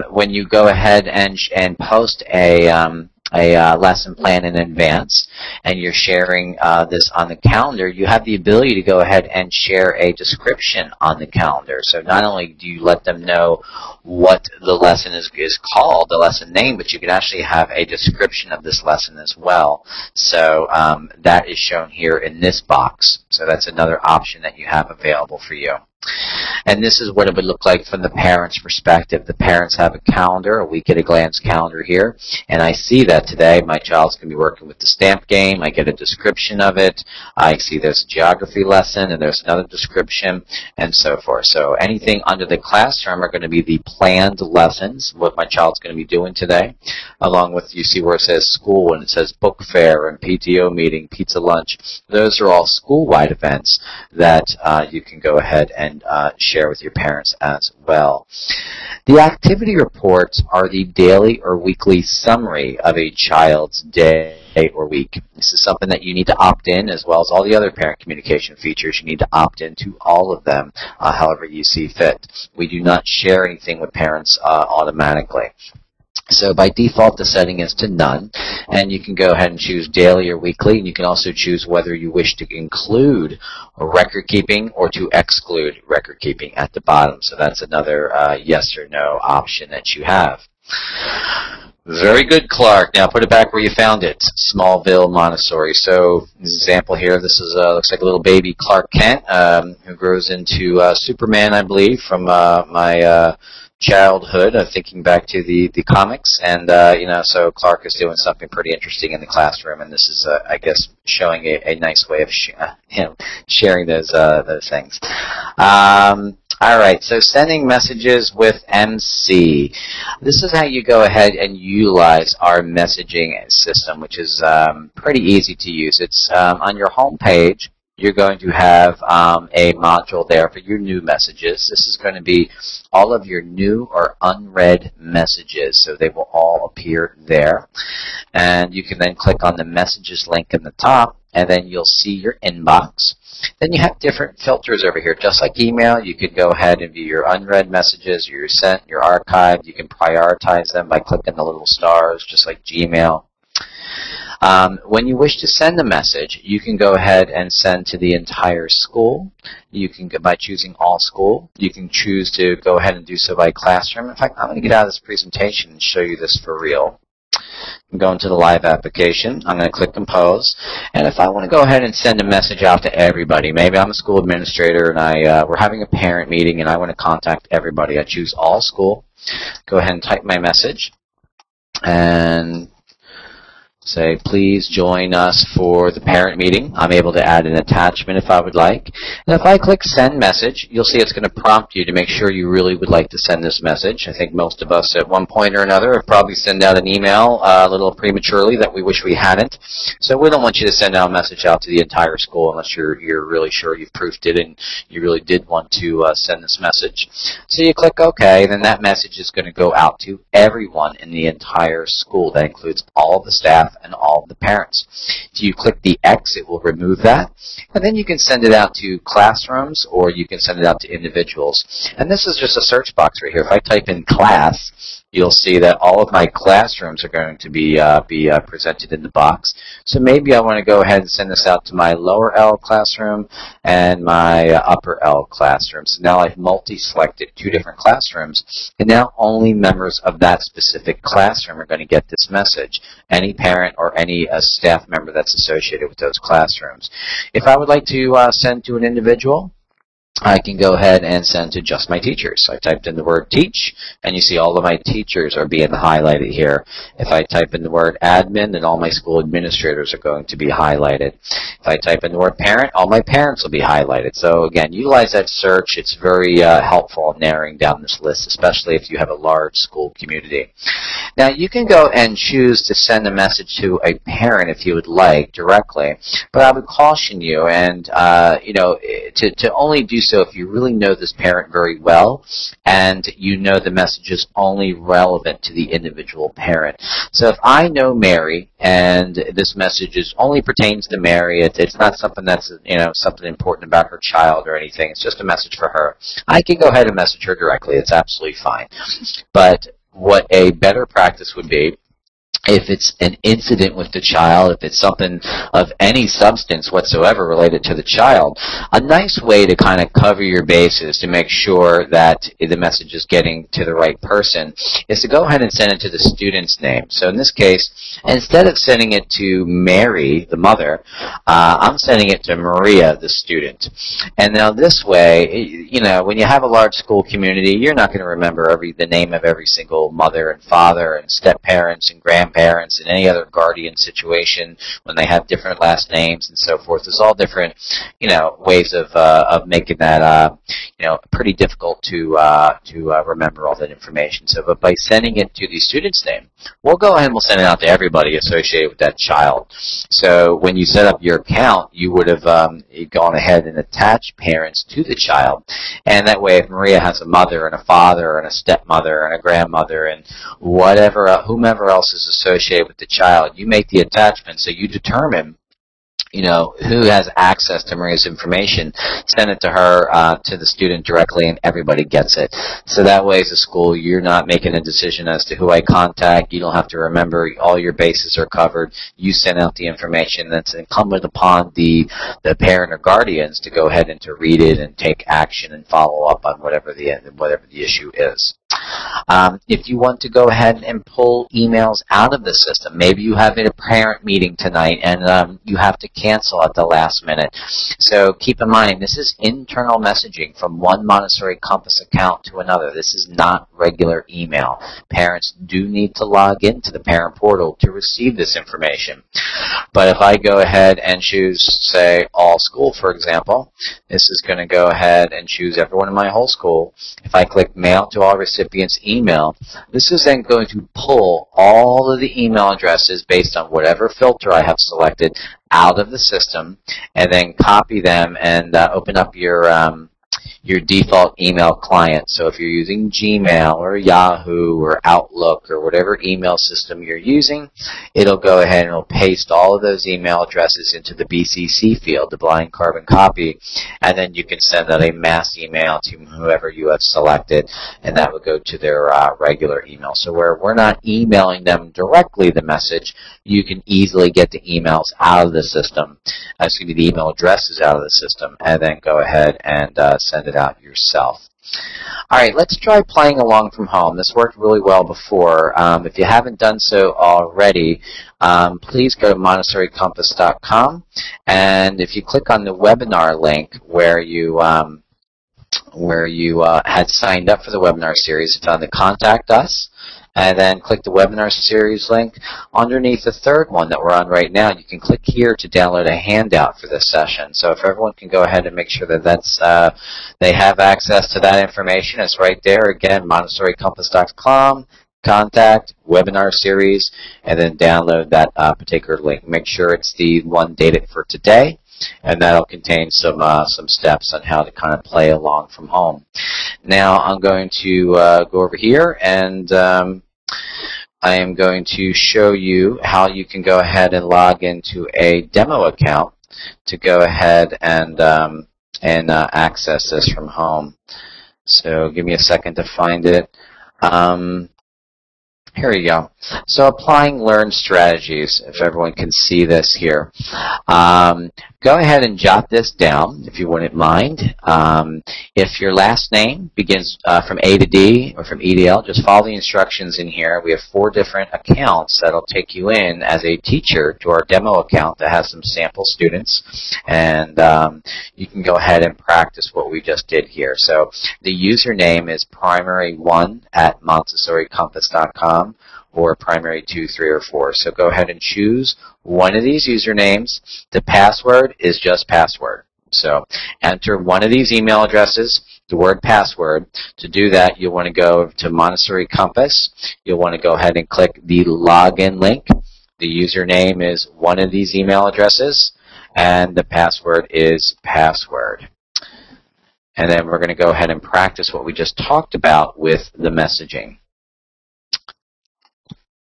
when you go ahead and post a lesson plan in advance, and you're sharing this on the calendar, you have the ability to go ahead and share a description on the calendar. So not only do you let them know what the lesson is called, the lesson name, but you can actually have a description of this lesson as well. So that is shown here in this box. So that's another option that you have available for you. And this is what it would look like from the parent's perspective. The parents have a calendar, a week-at-a-glance calendar here, and I see that today my child's going to be working with the stamp game. I get a description of it. I see there's a geography lesson, and there's another description, and so forth. So anything under the classroom are going to be the planned lessons, what my child's going to be doing today, along with, you see where it says school, and it says book fair, and PTO meeting, pizza lunch. Those are all school-wide events that you can go ahead and share with your parents as well. The activity reports are the daily or weekly summary of a child's day or week. This is something that you need to opt in, as well as all the other parent communication features. You need to opt into all of them, however you see fit. We do not share anything with parents automatically. So by default, the setting is to none, and you can go ahead and choose daily or weekly, and you can also choose whether you wish to include record keeping or to exclude record keeping at the bottom. So that's another yes or no option that you have. Very good, Clark. Now put it back where you found it. Smallville, Montessori. So example here, this is looks like a little baby Clark Kent who grows into Superman, I believe, from my childhood, thinking back to the comics, and so Clark is doing something pretty interesting in the classroom, and this is, I guess, showing a nice way of sharing those things. All right, so sending messages with MC. This is how you go ahead and utilize our messaging system, which is pretty easy to use. It's on your home page. You're going to have a module there for your new messages. This is going to be all of your new or unread messages, so they will all appear there. And you can then click on the messages link in the top, and then you'll see your inbox. Then you have different filters over here. Just like email, you can go ahead and view your unread messages, your sent, your archived. You can prioritize them by clicking the little stars, just like Gmail. When you wish to send a message, you can go ahead and send to the entire school. You can go by choosing all school. You can choose to go ahead and do so by classroom. In fact, I'm going to get out of this presentation and show you this for real. I'm going to the live application. I'm going to click compose. And if I want to go ahead and send a message out to everybody, maybe I'm a school administrator and we're having a parent meeting and I want to contact everybody. I choose all school. Go ahead and type my message and say, please join us for the parent meeting. I'm able to add an attachment if I would like. And if I click send message, you'll see it's going to prompt you to make sure you really would like to send this message. I think most of us at one point or another have probably sent out an email a little prematurely that we wish we hadn't. So we don't want you to send out a message out to the entire school unless you're really sure you've proofed it and you really did want to send this message. So you click OK, then that message is going to go out to everyone in the entire school. That includes all of the staff and all of the parents. If you click the X, it will remove that. And then you can send it out to classrooms or you can send it out to individuals. And this is just a search box right here. If I type in class, you'll see that all of my classrooms are going to be presented in the box. So maybe I want to go ahead and send this out to my lower L classroom and my upper L classroom. So now I've multi-selected two different classrooms, and now only members of that specific classroom are going to get this message. Any parent or any staff member that's associated with those classrooms. If I would like to send to an individual, I can go ahead and send to just my teachers. So I typed in the word teach, and you see all of my teachers are being highlighted here. If I type in the word admin, then all my school administrators are going to be highlighted. If I type in the word parent, all my parents will be highlighted. So again, utilize that search. It's very helpful in narrowing down this list, especially if you have a large school community. Now you can go and choose to send a message to a parent if you would like directly, but I would caution you and to only do so if you really know this parent very well and you know the message is only relevant to the individual parent. So if I know Mary and this message only pertains to Mary, it's not something that's, something important about her child or anything, it's just a message for her, I can go ahead and message her directly. It's absolutely fine. But what a better practice would be, if it's an incident with the child, if it's something of any substance whatsoever related to the child, a nice way to kind of cover your bases to make sure that the message is getting to the right person is to go ahead and send it to the student's name. So in this case, instead of sending it to Mary, the mother, I'm sending it to Maria, the student. And now this way, when you have a large school community, you're not going to remember the name of every single mother and father and step-parents and grandparents and any other guardian situation when they have different last names and so forth. There's all different, ways of making that, pretty difficult to remember all that information. So, but by sending it to the student's name, we'll go ahead and we'll send it out to everybody associated with that child. So when you set up your account, you would have gone ahead and attached parents to the child, and that way, if Maria has a mother and a father and a stepmother and a grandmother and whomever else is associated with the child, you make the attachment, so you determine who has access to Maria's information, send it to her, to the student directly, and everybody gets it. So that way, as a school, you're not making a decision as to who I contact. You don't have to remember. All your bases are covered. You send out the information. That's incumbent upon the parent or guardians to go ahead and to read it and take action and follow up on whatever the issue is. If you want to go ahead and pull emails out of the system, maybe you have a parent meeting tonight and you have to cancel at the last minute. So keep in mind, this is internal messaging from one Montessori Compass account to another. This is not regular email. Parents do need to log into the parent portal to receive this information. But if I go ahead and choose, say, all school, for example, this is going to go ahead and choose everyone in my whole school. If I click mail to all recipients email, this is then going to pull all of the email addresses based on whatever filter I have selected out of the system, and then copy them and open up your default email client. So if you're using Gmail or Yahoo or Outlook or whatever email system you're using, it'll go ahead and it'll paste all of those email addresses into the BCC field, the blind carbon copy, and then you can send out a mass email to whoever you have selected, and that would go to their regular email. So where we're not emailing them directly the message, you can easily get the emails out of the system, the email addresses out of the system, and then go ahead and send it out yourself. All right, let's try playing along from home. This worked really well before. If you haven't done so already, please go to MontessoriCompass.com, and if you click on the webinar link where you had signed up for the webinar series, it's on the Contact Us, and then click the webinar series link. Underneath the third one that we're on right now, you can click here to download a handout for this session. So if everyone can go ahead and make sure that they have access to that information, it's right there. Again, MontessoriCompass.com, contact, webinar series, and then download that particular link. Make sure it's the one dated for today, and that'll contain some steps on how to kind of play along from home. Now I'm going to go over here, and I am going to show you how you can go ahead and log into a demo account to go ahead and access this from home. So give me a second to find it. Here you go. So applying learned strategies, if everyone can see this here. Go ahead and jot this down, if you wouldn't mind. If your last name begins from A to D or from E to L, just follow the instructions in here. We have 4 different accounts that'll take you in as a teacher to our demo account that has some sample students. And you can go ahead and practice what we just did here. So the username is primary1@montessoricompass.com or primary 2, 3, or 4. So go ahead and choose one of these usernames. The password is just password. So enter one of these email addresses, the word password. To do that, you'll want to go to Montessori Compass. You'll want to go ahead and click the login link. The username is one of these email addresses, and the password is password. And then we're going to go ahead and practice what we just talked about with the messaging.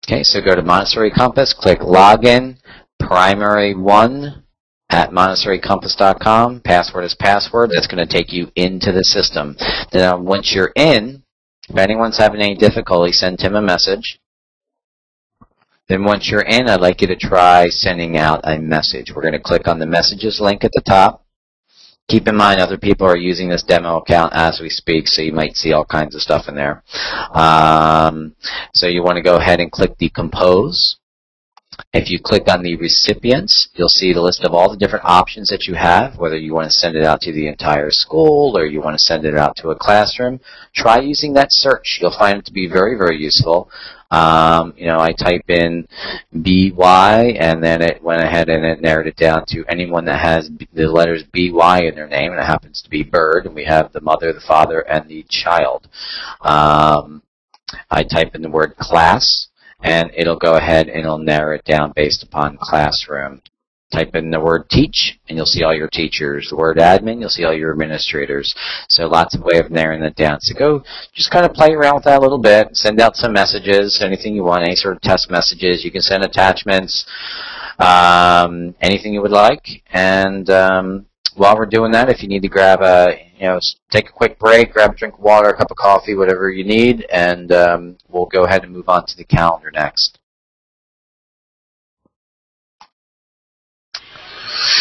Okay, so go to Montessori Compass, click Login, Primary1 at MontessoriCompass.com. Password is password. That's going to take you into the system. Then once you're in, if anyone's having any difficulty, send Tim a message. Then once you're in, I'd like you to try sending out a message. We're going to click on the messages link at the top. Keep in mind other people are using this demo account as we speak, so you might see all kinds of stuff in there. So you want to go ahead and click Decompose. If you click on the recipients, you'll see the list of all the different options that you have, whether you want to send it out to the entire school or you want to send it out to a classroom. Try using that search. You'll find it to be very, very useful. I type in BY, and then it went ahead and it narrowed it down to anyone that has the letters BY in their name, and it happens to be Bird, and we have the mother, the father, and the child. I type in the word class, and it'll go ahead and it'll narrow it down based upon classroom. Type in the word teach, and you'll see all your teachers. The word admin, you'll see all your administrators. So lots of way of narrowing that down. So go just kind of play around with that a little bit. Send out some messages, anything you want, any sort of test messages. You can send attachments, anything you would like. And while we're doing that, if you need to grab take a quick break, grab a drink of water, a cup of coffee, whatever you need, and we'll go ahead and move on to the calendar next.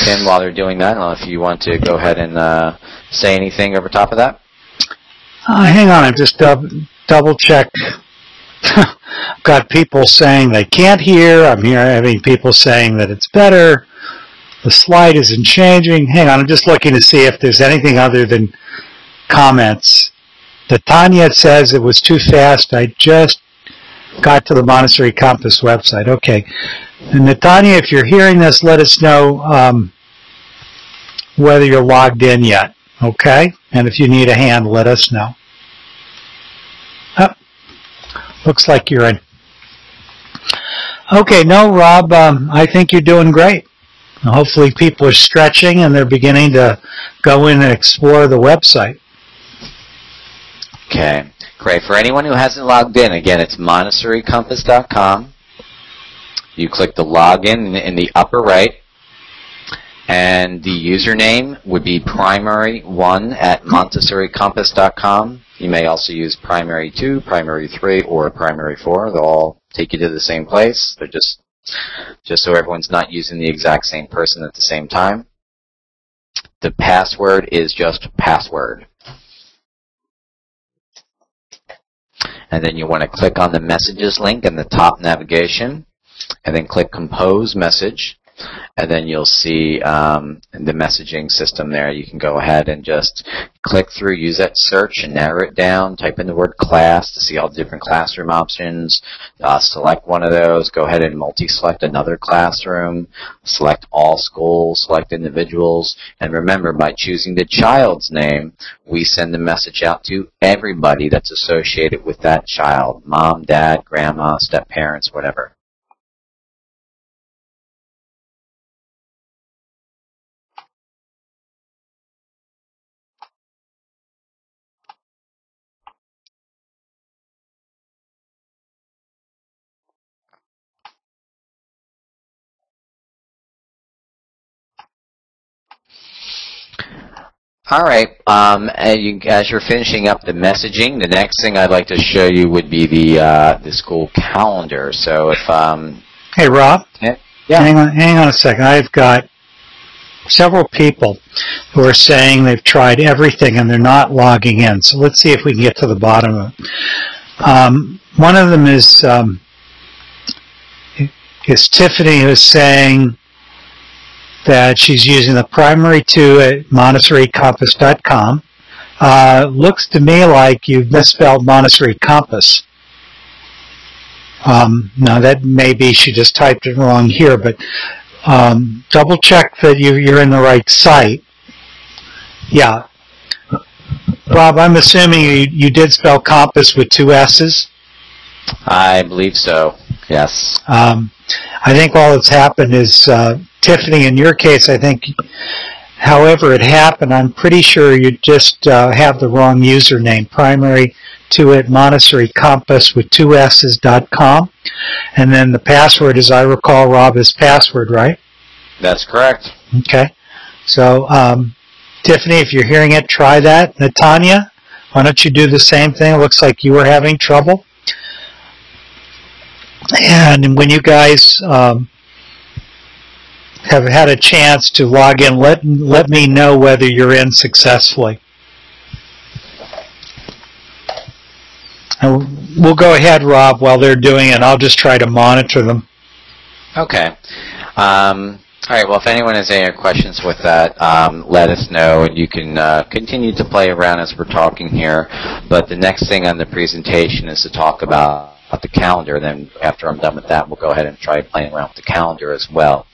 Tim, while they're doing that, I don't know if you want to go ahead and say anything over top of that. Hang on, I just double check. I've got people saying they can't hear. I'm having people saying that it's better. The slide isn't changing. Hang on, I'm just looking to see if there's anything other than comments. Tanya says it was too fast. I just got to the Montessori Compass website. Okay. And Natanya, if you're hearing this, let us know whether you're logged in yet, okay? And if you need a hand, let us know. Oh, looks like you're in. Okay, no, Rob, I think you're doing great. Hopefully people are stretching and they're beginning to go in and explore the website. Okay, great. For anyone who hasn't logged in, again, it's MontessoriCompass.com. You click the login in the upper right, and the username would be primary1 at MontessoriCompass.com. You may also use primary2, primary3, or primary4. They'll all take you to the same place. They're just so everyone's not using the exact same person at the same time. The password is just password. And then you want to click on the messages link in the top navigation, and then click Compose Message, and then you'll see the messaging system there. You can go ahead and just click through, use that search and narrow it down, type in the word class to see all the different classroom options, select one of those, go ahead and multi-select another classroom, select all schools, select individuals, and remember, by choosing the child's name, we send the message out to everybody that's associated with that child, mom, dad, grandma, step-parents, whatever. All right, as you're finishing up the messaging, the next thing I'd like to show you would be the school calendar. So if Hey, Rob. yeah. Hang on a second. I've got several people who are saying they've tried everything and they're not logging in. So let's see if we can get to the bottom of it. One of them is Tiffany, who's saying that she's using the primary2 at MontessoriCompass.com. Looks to me like you've misspelled Montessori Compass. Now that may be she just typed it wrong here, but double check that you're in the right site. Yeah. Rob, I'm assuming you did spell compass with two S's? I believe so, yes. I think all that's happened is, Tiffany, in your case, I think however it happened, I'm pretty sure you just have the wrong username, primary2 Compass with 2 S's.com. And then the password, as I recall, Rob, is password, right? That's correct. Okay. So, Tiffany, if you're hearing it, try that. Natanya, why don't you do the same thing? It looks like you were having trouble. And when you guys have had a chance to log in, let me know whether you're in successfully. And we'll go ahead, Rob, while they're doing it. I'll just try to monitor them. Okay. All right, well, if anyone has any questions with that, let us know, and you can continue to play around as we're talking here. But the next thing on the presentation is to talk about the calendar, and then after I'm done with that, we'll go ahead and try playing around with the calendar as well.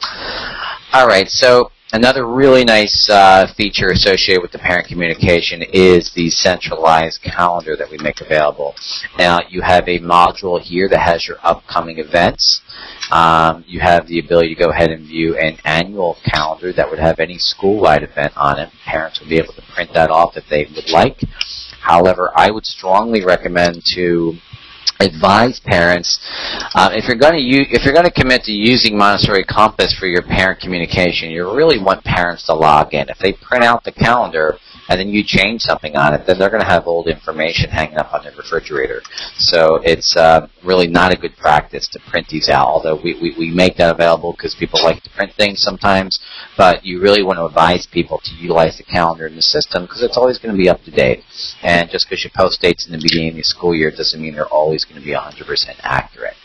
All right, so another really nice feature associated with the parent communication is the centralized calendar that we make available. Now, you have a module here that has your upcoming events. You have the ability to go ahead and view an annual calendar that would have any school-wide event on it. Parents would be able to print that off if they would like. However, I would strongly recommend to advise parents, if you're going to commit to using Montessori Compass for your parent communication, you really want parents to log in. If they print out the calendar and then you change something on it, then they're going to have old information hanging up on the refrigerator. So it's really not a good practice to print these out, although we make that available because people like to print things sometimes, but you really want to advise people to utilize the calendar in the system because it's always going to be up to date. And just because you post dates in the beginning of the school year doesn't mean they're always going to be 100% accurate.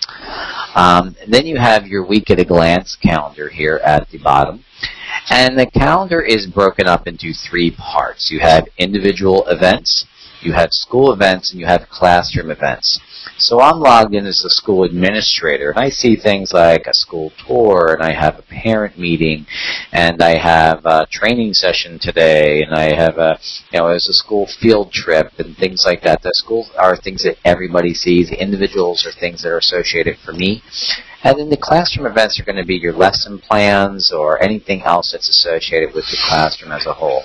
Then you have your week at a glance calendar here at the bottom. And the calendar is broken up into 3 parts. You have individual events, you have school events, and you have classroom events. So I'm logged in as a school administrator, and I see things like a school tour, and I have a parent meeting, and I have a training session today, and I have there's a school field trip, and things like that. The schools are things that everybody sees. The individuals are things that are associated for me. And then the classroom events are going to be your lesson plans or anything else that's associated with the classroom as a whole.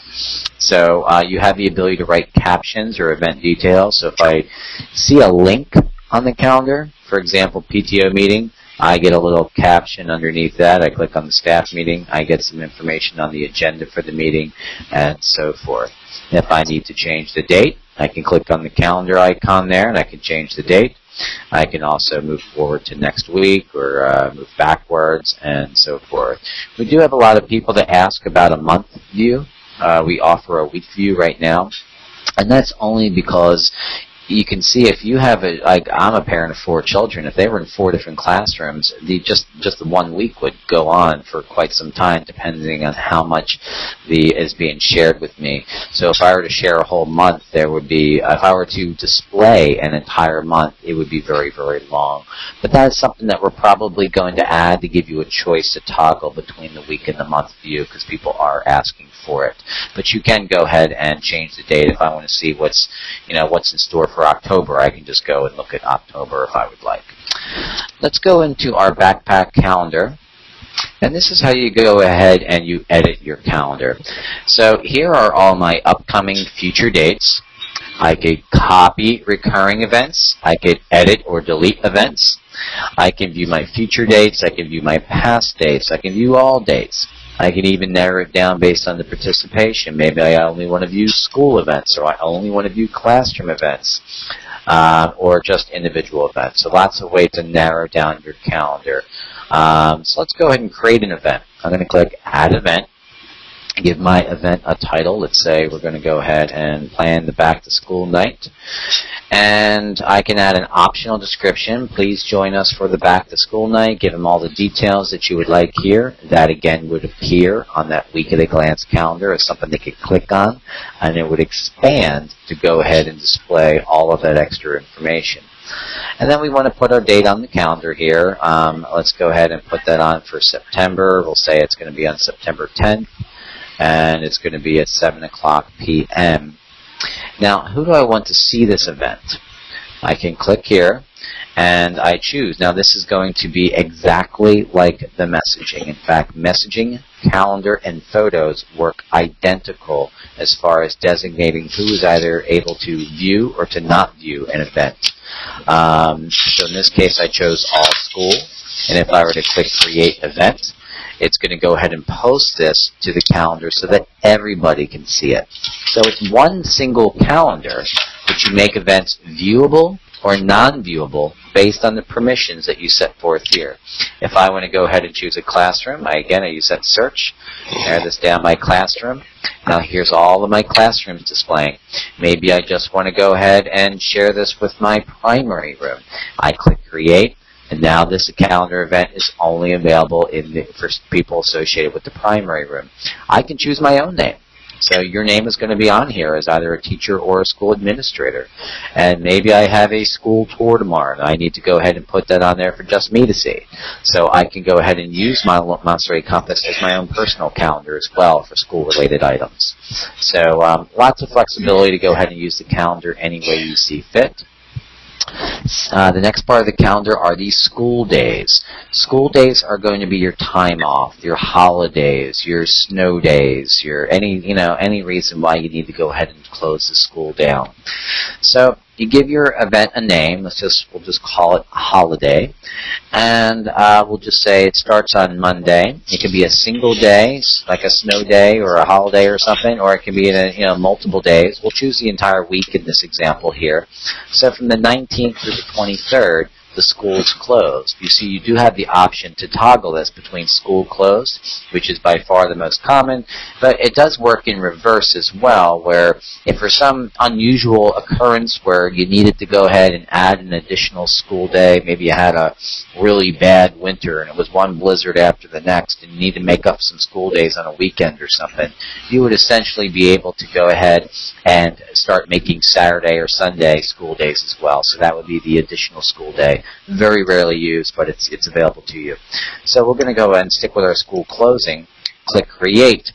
So you have the ability to write captions or event details. So if I see a link on the calendar, for example, PTO meeting, I get a little caption underneath that. I click on the staff meeting. I get some information on the agenda for the meeting and so forth. And if I need to change the date, I can click on the calendar icon there and I can change the date. I can also move forward to next week or move backwards and so forth. We do have a lot of people that ask about a month view. We offer a week view right now, and that's only because you can see if you have I'm a parent of 4 children. If they were in 4 different classrooms, just the 1 week would go on for quite some time, depending on how much is being shared with me. So if I were to share a whole month, there would be, if I were to display an entire month, it would be very, very long. But that is something that we're probably going to add to give you a choice to toggle between the week and the month view, because people are asking for it. But you can go ahead and change the date if I want to see what's in store for October. I can just go and look at October if I would like. Let's go into our backpack calendar. And this is how you go ahead and you edit your calendar. So here are all my upcoming future dates. I could copy recurring events. I could edit or delete events. I can view my future dates. I can view my past dates. I can view all dates. I can even narrow it down based on the participation. Maybe I only want to view school events, or I only want to view classroom events, or just individual events. So lots of ways to narrow down your calendar. So let's go ahead and create an event. I'm going to click Add Event. Give my event a title. Let's say we're going to go ahead and plan the back-to-school night. And I can add an optional description. Please join us for the back-to-school night. Give them all the details that you would like here. That, again, would appear on that week-at-a-glance calendar as something they could click on. And it would expand to go ahead and display all of that extra information. And then we want to put our date on the calendar here. Let's go ahead and put that on for September. We'll say it's going to be on September 10th. And it's going to be at 7 o'clock p.m. Now, who do I want to see this event? I can click here, and I choose. Now this is going to be exactly like the messaging. In fact, messaging, calendar, and photos work identical as far as designating who is either able to view or to not view an event. So in this case I chose all school, and if I were to click create event, it's going to go ahead and post this to the calendar so that everybody can see it. So it's one single calendar, but you make events viewable or non-viewable based on the permissions that you set forth here. If I want to go ahead and choose a classroom, I use that search, narrow this down my classroom. Now here's all of my classrooms displaying. Maybe I just want to go ahead and share this with my primary room. I click create, and now this calendar event is only available for people associated with the primary room. I can choose my own name. So your name is going to be on here as either a teacher or a school administrator. And maybe I have a school tour tomorrow, and I need to go ahead and put that on there for just me to see. So I can go ahead and use my Montessori Compass as my own personal calendar as well for school-related items. So lots of flexibility to go ahead and use the calendar any way you see fit. The next part of the calendar are these school days. School days are going to be your time off, your holidays, your snow days, your any reason why you need to go ahead and close the school down. So you give your event a name. We'll just call it a holiday, and we'll just say it starts on Monday. It can be a single day, like a snow day or a holiday or something, or it can be in multiple days. We'll choose the entire week in this example here. So from the 19th through the 23rd, the school is closed. You see, you do have the option to toggle this between school closed, which is by far the most common, but it does work in reverse as well, where if for some unusual occurrence where you needed to go ahead and add an additional school day, maybe you had a really bad winter and it was one blizzard after the next and you need to make up some school days on a weekend or something, you would essentially be able to go ahead and start making Saturday or Sunday school days as well. So that would be the additional school day. Very rarely used, but it's available to you. So we're going to go ahead and stick with our school closing. Click Create.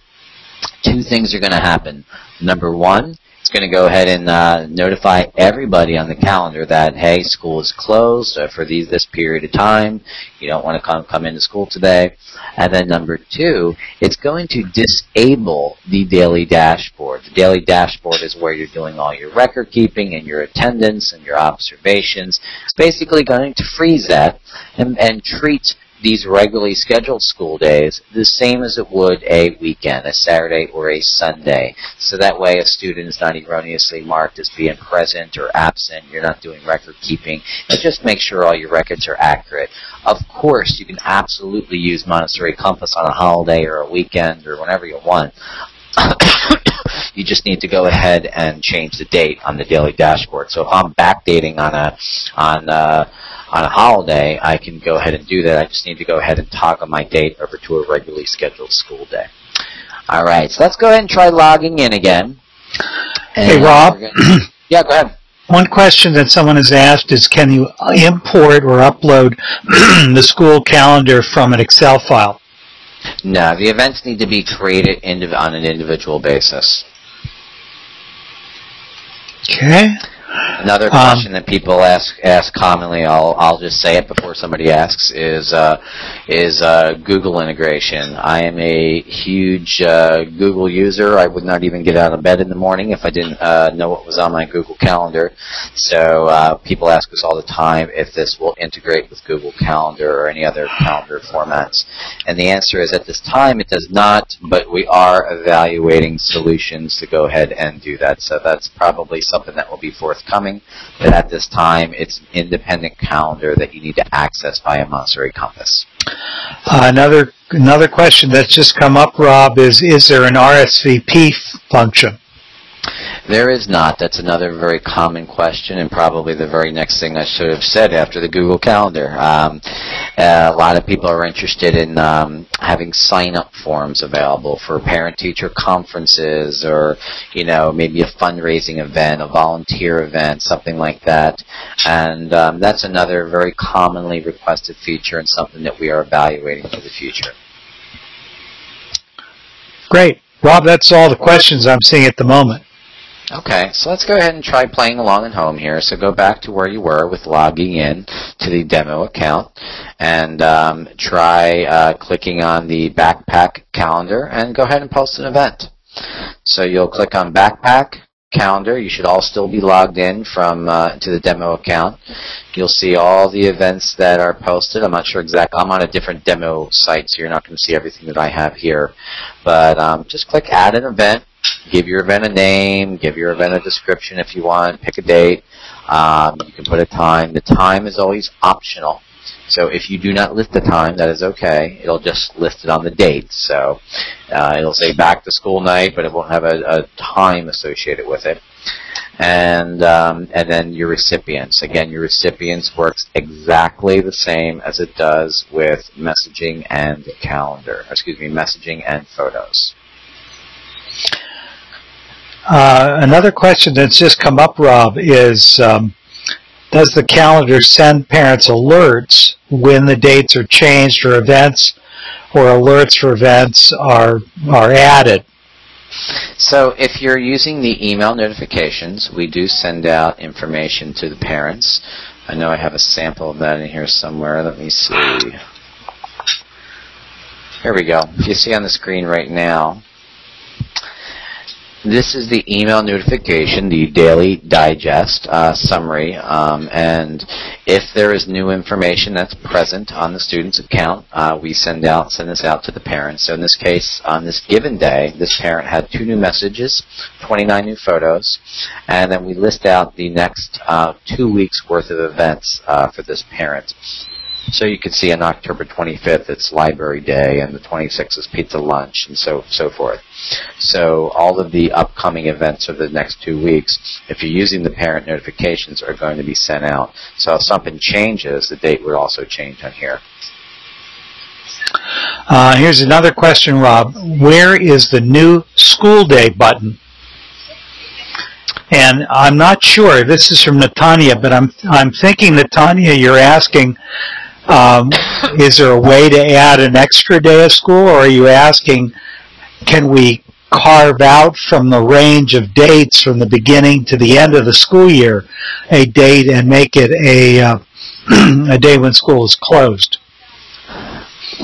Two things are going to happen. Number one, it's going to go ahead and notify everybody on the calendar that, hey, school is closed for this period of time. You don't want to come into school today. And then number two, it's going to disable the daily dashboard. The daily dashboard is where you're doing all your record keeping and your attendance and your observations. It's basically going to freeze that and treat these regularly scheduled school days the same as it would a weekend, a Saturday or a Sunday. So that way a student is not erroneously marked as being present or absent. You're not doing record keeping. And just make sure all your records are accurate. Of course, you can absolutely use Montessori Compass on a holiday or a weekend or whenever you want. You just need to go ahead and change the date on the daily dashboard. So if I'm backdating on a holiday, I can go ahead and do that. I just need to go ahead and toggle my date over to a regularly scheduled school day. All right, so let's go ahead and try logging in again. And hey, Rob. Yeah, go ahead. One question that someone has asked is, can you import or upload the school calendar from an Excel file? No, the events need to be created on an individual basis. Okay. Another question that people ask commonly, I'll just say it before somebody asks, is Google integration. I am a huge Google user. I would not even get out of bed in the morning if I didn't know what was on my Google Calendar. So people ask us all the time if this will integrate with Google Calendar or any other calendar formats. And the answer is at this time it does not, but we are evaluating solutions to go ahead and do that. So that's probably something that will be forthcoming. But at this time, it's an independent calendar that you need to access via Montessori Compass. Another question that's just come up, Rob, is there an RSVP function? There is not. That's another very common question, and probably the very next thing I should have said after the Google Calendar. A lot of people are interested in having sign-up forms available for parent-teacher conferences, or maybe a fundraising event, a volunteer event, something like that. And that's another very commonly requested feature and something that we are evaluating for the future. Great. Rob, that's all the questions I'm seeing at the moment. Okay, so let's go ahead and try playing along at home here. So go back to where you were with logging in to the demo account and try clicking on the backpack calendar and go ahead and post an event. So you'll click on backpack calendar. You should all still be logged in from to the demo account. You'll see all the events that are posted. I'm not sure exactly. I'm on a different demo site, so you're not going to see everything that I have here. But just click add an event. Give your event a name, give your event a description if you want, pick a date. You can put a time. The time is always optional. So if you do not list the time, that is okay. It'll just list it on the date. So it'll say back to school night, but it won't have a time associated with it. And then your recipients. Again, your recipients works exactly the same as it does with messaging and calendar. Excuse me, messaging and photos. Another question that's just come up, Rob, is does the calendar send parents alerts when the dates are changed or events or alerts for events are added? So if you're using the email notifications, we do send out information to the parents. I know I have a sample of that in here somewhere. Let me see. Here we go. If you see on the screen right now, this is the email notification, the daily digest summary, and if there is new information that's present on the student's account, we send this out to the parents. So in this case, on this given day, this parent had 2 new messages, 29 new photos, and then we list out the next 2 weeks worth of events for this parent. So you can see on October 25th, it's Library Day, and the 26th is Pizza Lunch, and so forth. So all of the upcoming events of the next 2 weeks, if you're using the parent notifications, are going to be sent out. So if something changes, the date would also change on here. Here's another question, Rob. Where is the new school day button? And I'm not sure. This is from Natanya, but I'm thinking, Natanya, you're asking, is there a way to add an extra day of school, or are you asking, can we carve out from the range of dates from the beginning to the end of the school year a date and make it a day when school is closed?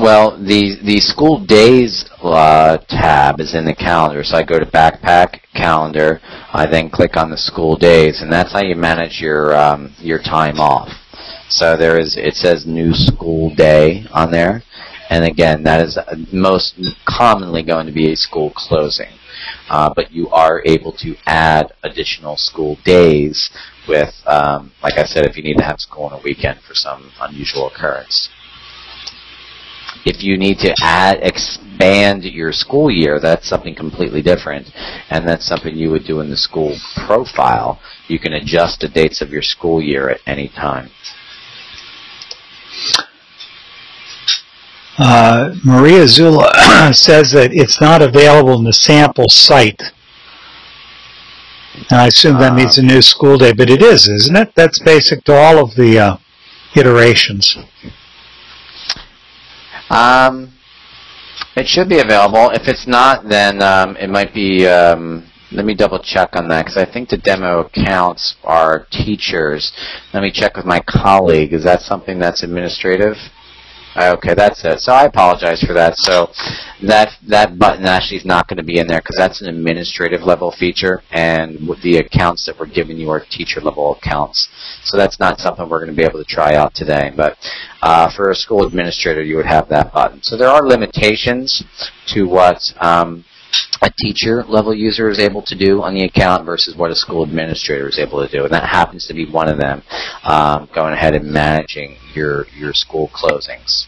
Well, the school days tab is in the calendar, so I go to backpack calendar. I then click on the school days, and that's how you manage your time off. So it says new school day on there, and again, that is most commonly going to be a school closing. But you are able to add additional school days with, like I said, if you need to have school on a weekend for some unusual occurrence. If you need to expand your school year, that's something completely different, and that's something you would do in the school profile. You can adjust the dates of your school year at any time. Maria Zula says that it's not available in the sample site. And I assume that means a new school day, but it is, isn't it? That's basic to all of the iterations. It should be available. If it's not, then it might be, let me double check on that, because I think the demo accounts are teachers. Let me check with my colleague. Is that something that's administrative? Okay, that's it. So I apologize for that. So that button actually is not going to be in there because that's an administrative level feature, and the accounts that we're giving you are teacher level accounts. So that's not something we're going to be able to try out today. But for a school administrator, you would have that button. So there are limitations to what a teacher level user is able to do on the account versus what a school administrator is able to do, and that happens to be one of them, going ahead and managing your school closings.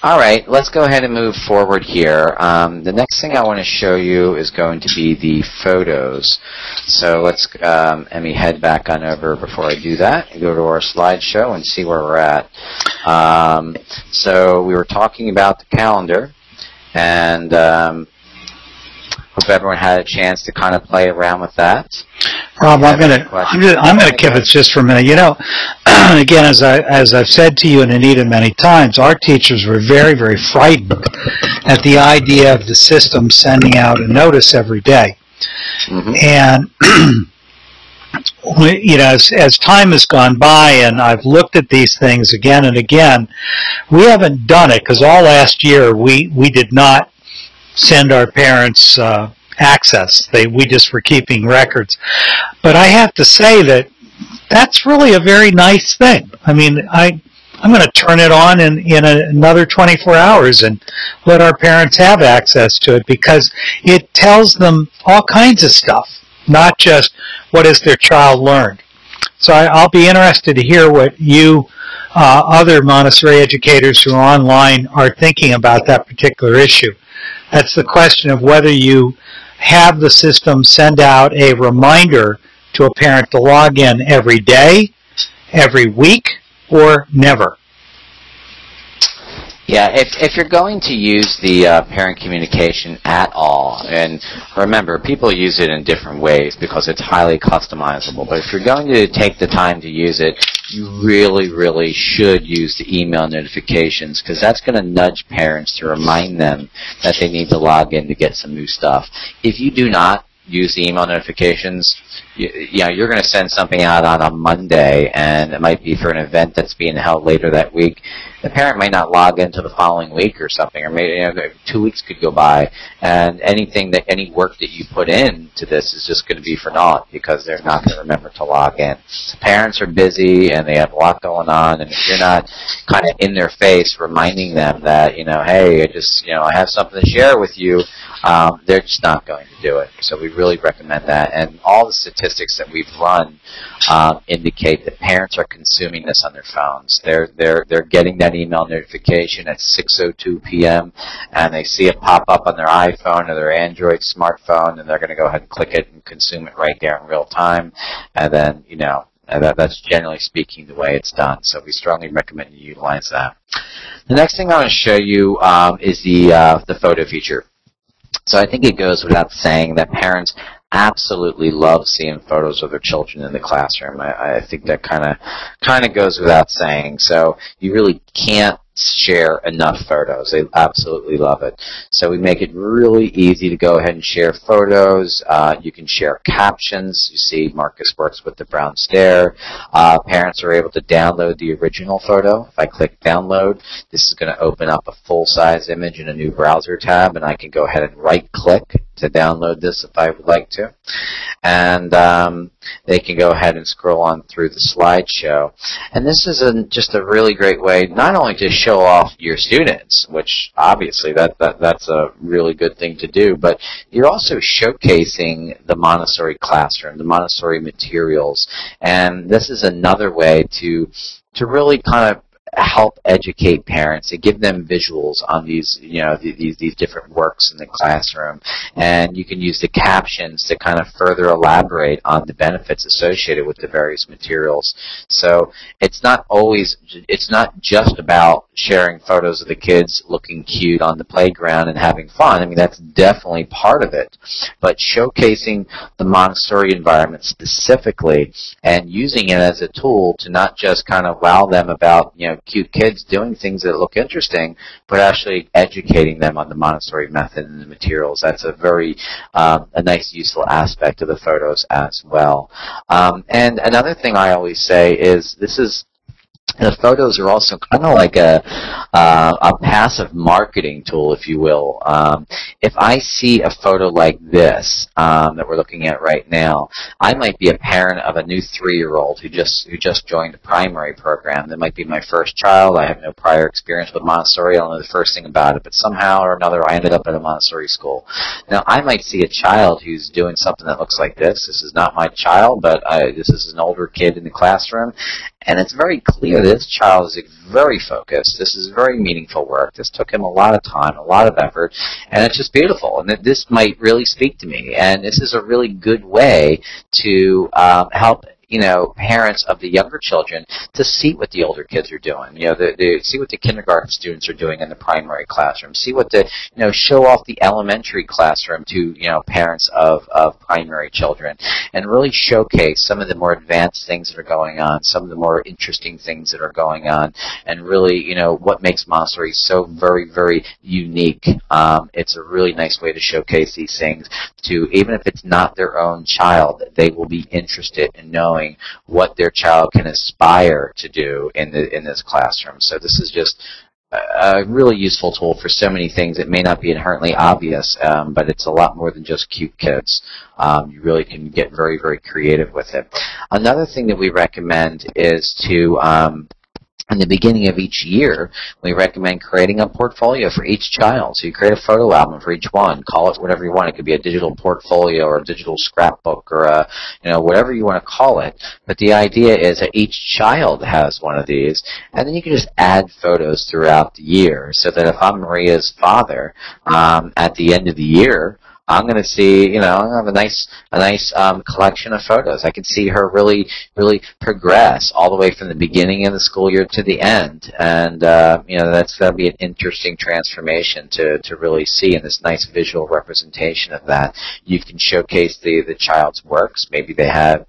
All right, let's go ahead and move forward here. The next thing I want to show you is going to be the photos. So let's let me head back on over before I do that and go to our slideshow and see where we're at. So we were talking about the calendar, and Hope everyone had a chance to kind of play around with that. Rob, I'm gonna pivot just for a minute. You know, again, as I've said to you and Anita many times, our teachers were very, very frightened at the idea of the system sending out a notice every day. Mm-hmm. And you know, as time has gone by and I've looked at these things again and again, we haven't done it because all last year we did not send our parents access. We just were keeping records. But I have to say that that's really a very nice thing. I mean, I'm going to turn it on in another 24 hours and let our parents have access to it because it tells them all kinds of stuff, not just what has their child learned. So I'll be interested to hear what you other Montessori educators who are online are thinking about that particular issue. That's the question of whether you have the system send out a reminder to a parent to log in every day, every week, or never. Yeah, if you're going to use the parent communication at all, and remember, people use it in different ways because it's highly customizable, but if you're going to take the time to use it, you really, really should use the email notifications because that's going to nudge parents to remind them that they need to log in to get some new stuff. If you do not use the email notifications, you're going to send something out on a Monday, and it might be for an event that's being held later that week. The parent might not log into the following week or something, or maybe 2 weeks could go by, and any work that you put into this is just going to be for naught because they're not going to remember to log in. Parents are busy and they have a lot going on, and if you're not kind of in their face reminding them that hey, I have something to share with you, they're just not going to do it. So we really recommend that, and all the statistics that we've run indicate that parents are consuming this on their phones. They're getting that email notification at 6:02 p.m. and they see it pop up on their iPhone or their Android smartphone, and they're going to go ahead and click it and consume it right there in real time. And then that's generally speaking the way it's done. So we strongly recommend you utilize that. The next thing I want to show you is the photo feature. So I think it goes without saying that parents absolutely love seeing photos of their children in the classroom. I think that kind of goes without saying. So you really can't share enough photos. They absolutely love it. So we make it really easy to go ahead and share photos. You can share captions. You see Marcus works with the brown stare. Parents are able to download the original photo. If I click download, this is going to open up a full-size image in a new browser tab, and I can go ahead and right-click to download this if I would like to. And they can go ahead and scroll on through the slideshow. And this is just a really great way not only to show off your students, which obviously that's a really good thing to do, but you're also showcasing the Montessori classroom, the Montessori materials. And this is another way to really kind of help educate parents and give them visuals on these different works in the classroom, and you can use the captions to kind of further elaborate on the benefits associated with the various materials. So it's not just about sharing photos of the kids looking cute on the playground and having fun. I mean, that's definitely part of it, but showcasing the Montessori environment specifically and using it as a tool to not just kind of wow them about cute kids doing things that look interesting, but actually educating them on the Montessori method and the materials. That's a very a nice, useful aspect of the photos as well. And another thing I always say is the photos are also kind of like a passive marketing tool, if you will. If I see a photo like this that we're looking at right now, I might be a parent of a new 3-year-old who just joined a primary program. That might be my first child. I have no prior experience with Montessori. I don't know the first thing about it, but somehow or another I ended up at a Montessori school. Now, I might see a child who's doing something that looks like this. This is not my child, but this is an older kid in the classroom. And it's very clear this child is very focused. This is very meaningful work. This took him a lot of time, a lot of effort, and it's just beautiful. And this might really speak to me. And this is a really good way to help parents of the younger children to see what the older kids are doing. See what the kindergarten students are doing in the primary classroom. See what show off the elementary classroom to, parents of primary children, and really showcase some of the more advanced things that are going on, some of the more interesting things that are going on, and really, what makes Montessori so very, very unique. It's a really nice way to showcase these things to, even if it's not their own child, they will be interested in knowing what their child can aspire to do in this classroom. So this is just a really useful tool for so many things. It may not be inherently obvious, but it's a lot more than just cute kids. You really can get very, very creative with it. Another thing that we recommend is to in the beginning of each year, we recommend creating a portfolio for each child. So you create a photo album for each one. Call it whatever you want. It could be a digital portfolio or a digital scrapbook or whatever you want to call it. But the idea is that each child has one of these, and then you can just add photos throughout the year. So that if I'm Maria's father, at the end of the year, I'm going to see, I have a nice collection of photos. I can see her really, really progress all the way from the beginning of the school year to the end. And, that's going to be an interesting transformation to really see in this nice visual representation of that. You can showcase the child's works. Maybe they have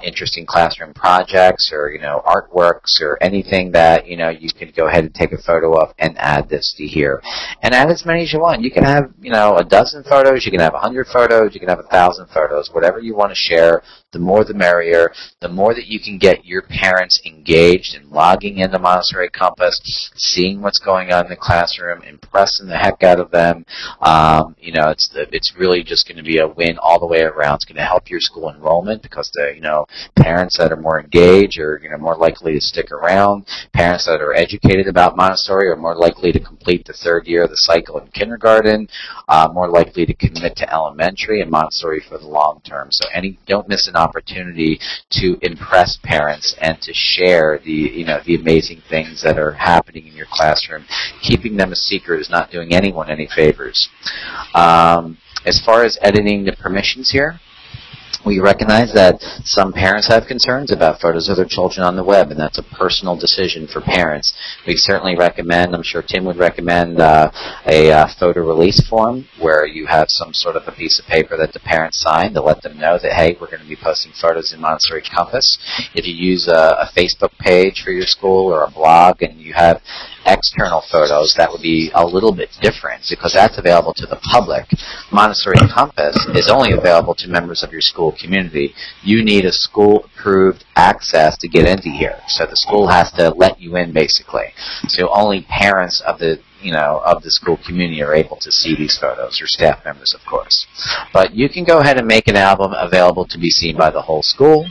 interesting classroom projects or, artworks or anything that, you can go ahead and take a photo of and add this to here. And add as many as you want. You can have, a dozen photos. You can have 100 photos, you can have 1,000 photos, whatever you want to share. The more the merrier. The more that you can get your parents engaged and logging into Montessori Compass, seeing what's going on in the classroom, impressing the heck out of them. It's really just going to be a win all the way around. It's going to help your school enrollment because the parents that are more engaged are more likely to stick around. Parents that are educated about Montessori are more likely to complete the 3rd year of the cycle in kindergarten, more likely to commit to elementary and Montessori for the long term. So don't miss an opportunity to impress parents and to share the amazing things that are happening in your classroom. Keeping them a secret is not doing anyone any favors. As far as editing the permissions here, we recognize that some parents have concerns about photos of their children on the web, and that's a personal decision for parents. We certainly recommend, I'm sure Tim would recommend, a photo release form where you have some sort of a piece of paper that the parents sign to let them know that, hey, we're going to be posting photos in Montessori Compass. If you use a Facebook page for your school or a blog and you have external photos, that would be a little bit different because that's available to the public. Montessori Compass is only available to members of your school community. You need a school-approved access to get into here. So the school has to let you in, basically. So only parents of the school community are able to see these photos, or staff members, of course. But you can go ahead and make an album available to be seen by the whole school,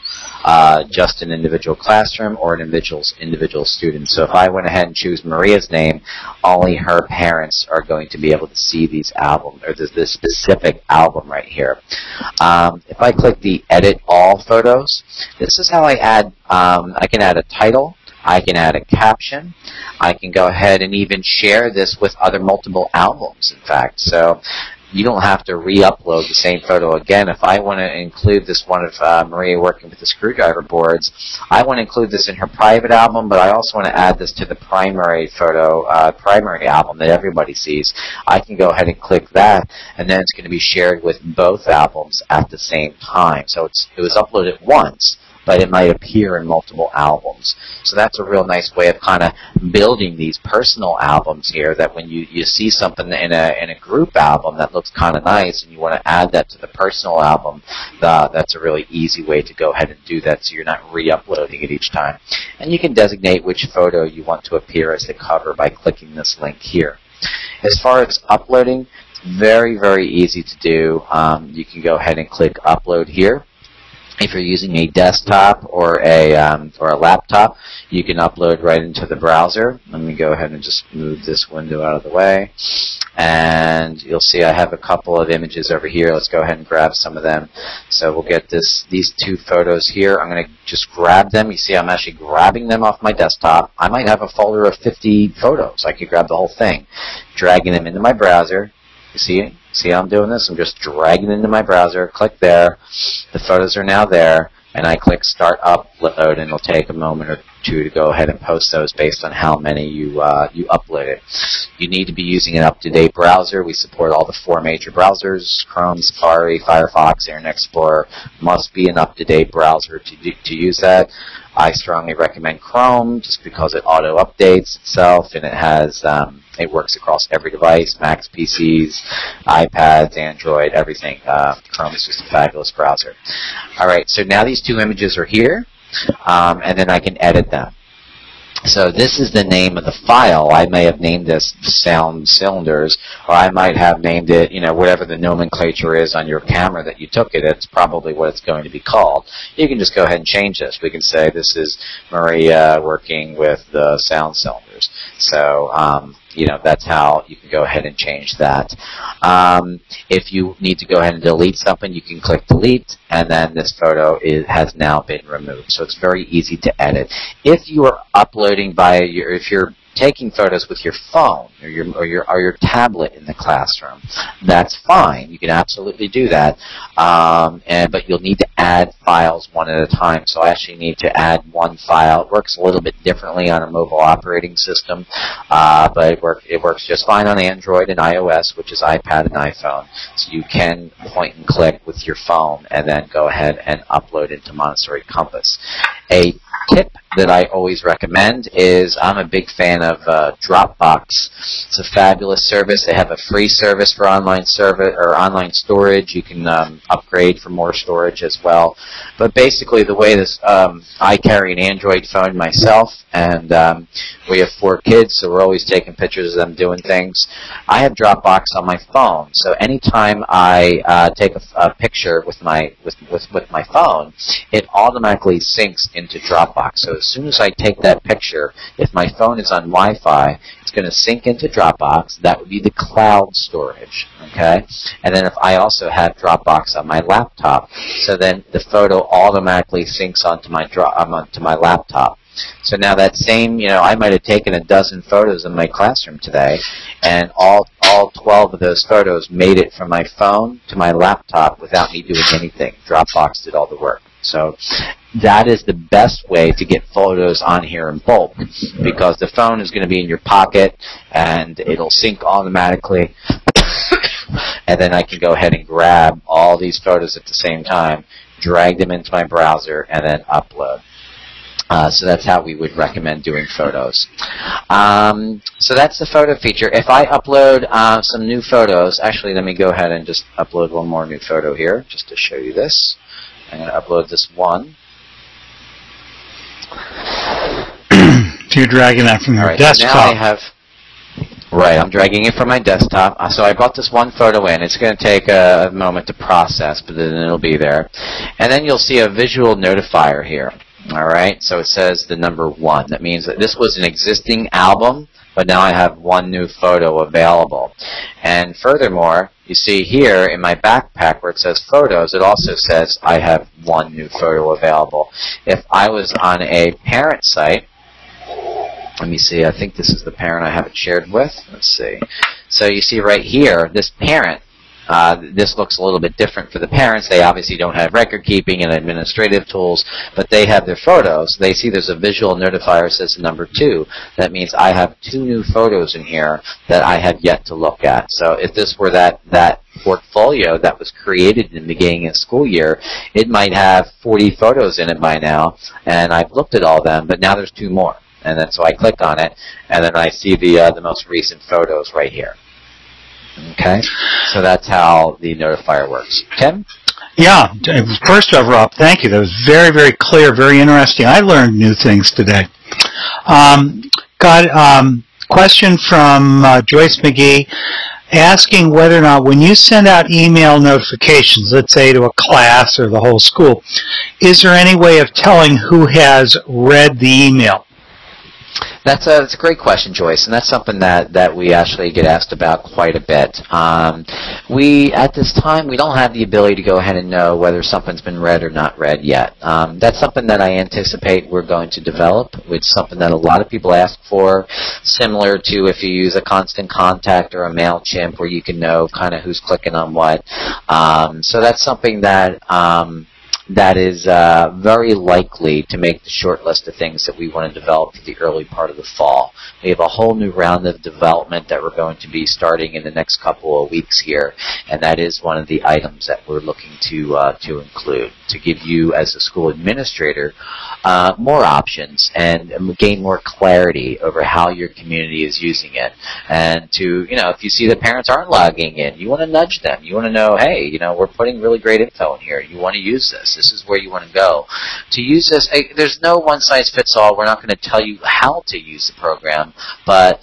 just an individual classroom or an individual student. So if I went ahead and choose Maria's name, only her parents are going to be able to see these albums, or this specific album right here. If I click the Edit All Photos, this is how I add, I can add a title, I can add a caption. I can go ahead and even share this with other multiple albums, in fact. So you don't have to re-upload the same photo again. If I want to include this one of Maria working with the screwdriver boards, I want to include this in her private album, but I also want to add this to the primary photo, primary album that everybody sees. I can go ahead and click that, and then it's going to be shared with both albums at the same time. So it was uploaded once, but it might appear in multiple albums. So that's a real nice way of kind of building these personal albums here, that when you see something in a group album that looks kind of nice and you want to add that to the personal album, that's a really easy way to go ahead and do that, so you're not re-uploading it each time. And you can designate which photo you want to appear as the cover by clicking this link here. As far as uploading, very, very easy to do. You can go ahead and click Upload here. If you're using a desktop or a laptop, you can upload right into the browser. Let me go ahead and just move this window out of the way. And you'll see I have a couple of images over here. Let's go ahead and grab some of them. So we'll get these two photos here. I'm going to just grab them. You see I'm actually grabbing them off my desktop. I might have a folder of 50 photos. I could grab the whole thing, dragging them into my browser. You see how I'm doing this? I'm just dragging into my browser. Click there. The photos are now there. and I click Start Upload, and it'll take a moment or two to go ahead and post those based on how many you uploaded. You need to be using an up-to-date browser. We support all the 4 major browsers: Chrome, Safari, Firefox, Internet Explorer. Must be an up-to-date browser to use that. I strongly recommend Chrome just because it auto-updates itself, and it works across every device: Macs, PCs, iPads, Android, everything. Chrome is just a fabulous browser. All right, so now these 2 images are here, and then I can edit them. So this is the name of the file. I may have named this Sound Cylinders, or I might have named it, whatever the nomenclature is on your camera that you took it. It's probably what it's going to be called. You can just go ahead and change this. We can say this is Maria working with the Sound Cylinders. So, that's how you can go ahead and change that. If you need to go ahead and delete something, you can click Delete, and then this photo has now been removed. So it's very easy to edit. If you are uploading if you're taking photos with your phone or your tablet in the classroom, that's fine. You can absolutely do that. But you'll need to add files one at a time. So I actually need to add one file. It works a little bit differently on a mobile operating system, but it works just fine on Android and iOS, which is iPad and iPhone. So you can point and click with your phone and then go ahead and upload into Montessori Compass. A tip that I always recommend is, I'm a big fan of Dropbox. It's a fabulous service. They have a free service for online storage. You can upgrade for more storage as well. But basically, the way this, I carry an Android phone myself, and we have 4 kids, so we're always taking pictures of them doing things. I have Dropbox on my phone, so anytime I take a picture with my phone, it automatically syncs into Dropbox. So as soon as I take that picture, if my phone is on Wi-Fi, it's going to sync into Dropbox. That would be the cloud storage, okay? And then if I also have Dropbox on my laptop, so then the photo automatically syncs onto my laptop. So now that same, I might have taken a dozen photos in my classroom today, and all 12 of those photos made it from my phone to my laptop without me doing anything. Dropbox did all the work. So that is the best way to get photos on here in bulk, because the phone is going to be in your pocket, and it'll sync automatically. And then I can go ahead and grab all these photos at the same time, drag them into my browser, and then upload. So that's how we would recommend doing photos. So that's the photo feature. If I upload some new photos, actually let me go ahead and just upload one more new photo here, just to show you this. I'm going to upload this one. So you're dragging that from your desktop. So now I have, I'm dragging it from my desktop. So I brought this one photo in. It's going to take a moment to process, but then it'll be there. And then you'll see a visual notifier here. All right, so it says the number 1. That means that this was an existing album, but now I have one new photo available. And furthermore, you see here in my backpack where it says photos, it also says I have one new photo available. If I was on a parent site, let me see, I think this is the parent I have it shared with. Let's see. So you see right here, this parent, this looks a little bit different for the parents. They obviously don't have record keeping and administrative tools, but they have their photos. They see there's a visual notifier that says number 2. That means I have 2 new photos in here that I have yet to look at. So if this were that portfolio that was created in the beginning of the school year, it might have 40 photos in it by now, and I've looked at all of them, but now there's 2 more. And then so I click on it, and then I see the most recent photos right here. Okay, so that's how the notifier works. Tim? Yeah, first off, Rob, thank you. That was very, very clear, very interesting. I learned new things today. Question from Joyce McGee, asking whether or not when you send out email notifications, let's say to a class or the whole school, is there any way of telling who has read the email? That's a great question, Joyce, and that's something that we actually get asked about quite a bit. At this time, we don't have the ability to go ahead and know whether something's been read or not read yet. That's something that I anticipate we're going to develop. It's something that a lot of people ask for, similar to if you use a Constant Contact or a MailChimp, where you can know kind of who's clicking on what. So that's something that that is very likely to make the short list of things that we want to develop for the early part of the fall. We have a whole new round of development that we're going to be starting in the next couple of weeks here, and that is one of the items that we're looking to include, to give you as a school administrator more options and gain more clarity over how your community is using it. And to, if you see that parents aren't logging in, you want to nudge them. You want to know, hey, we're putting really great info in here. You want to use this. This is where you want to go. To use this, there's no one-size-fits-all. We're not going to tell you how to use the program, but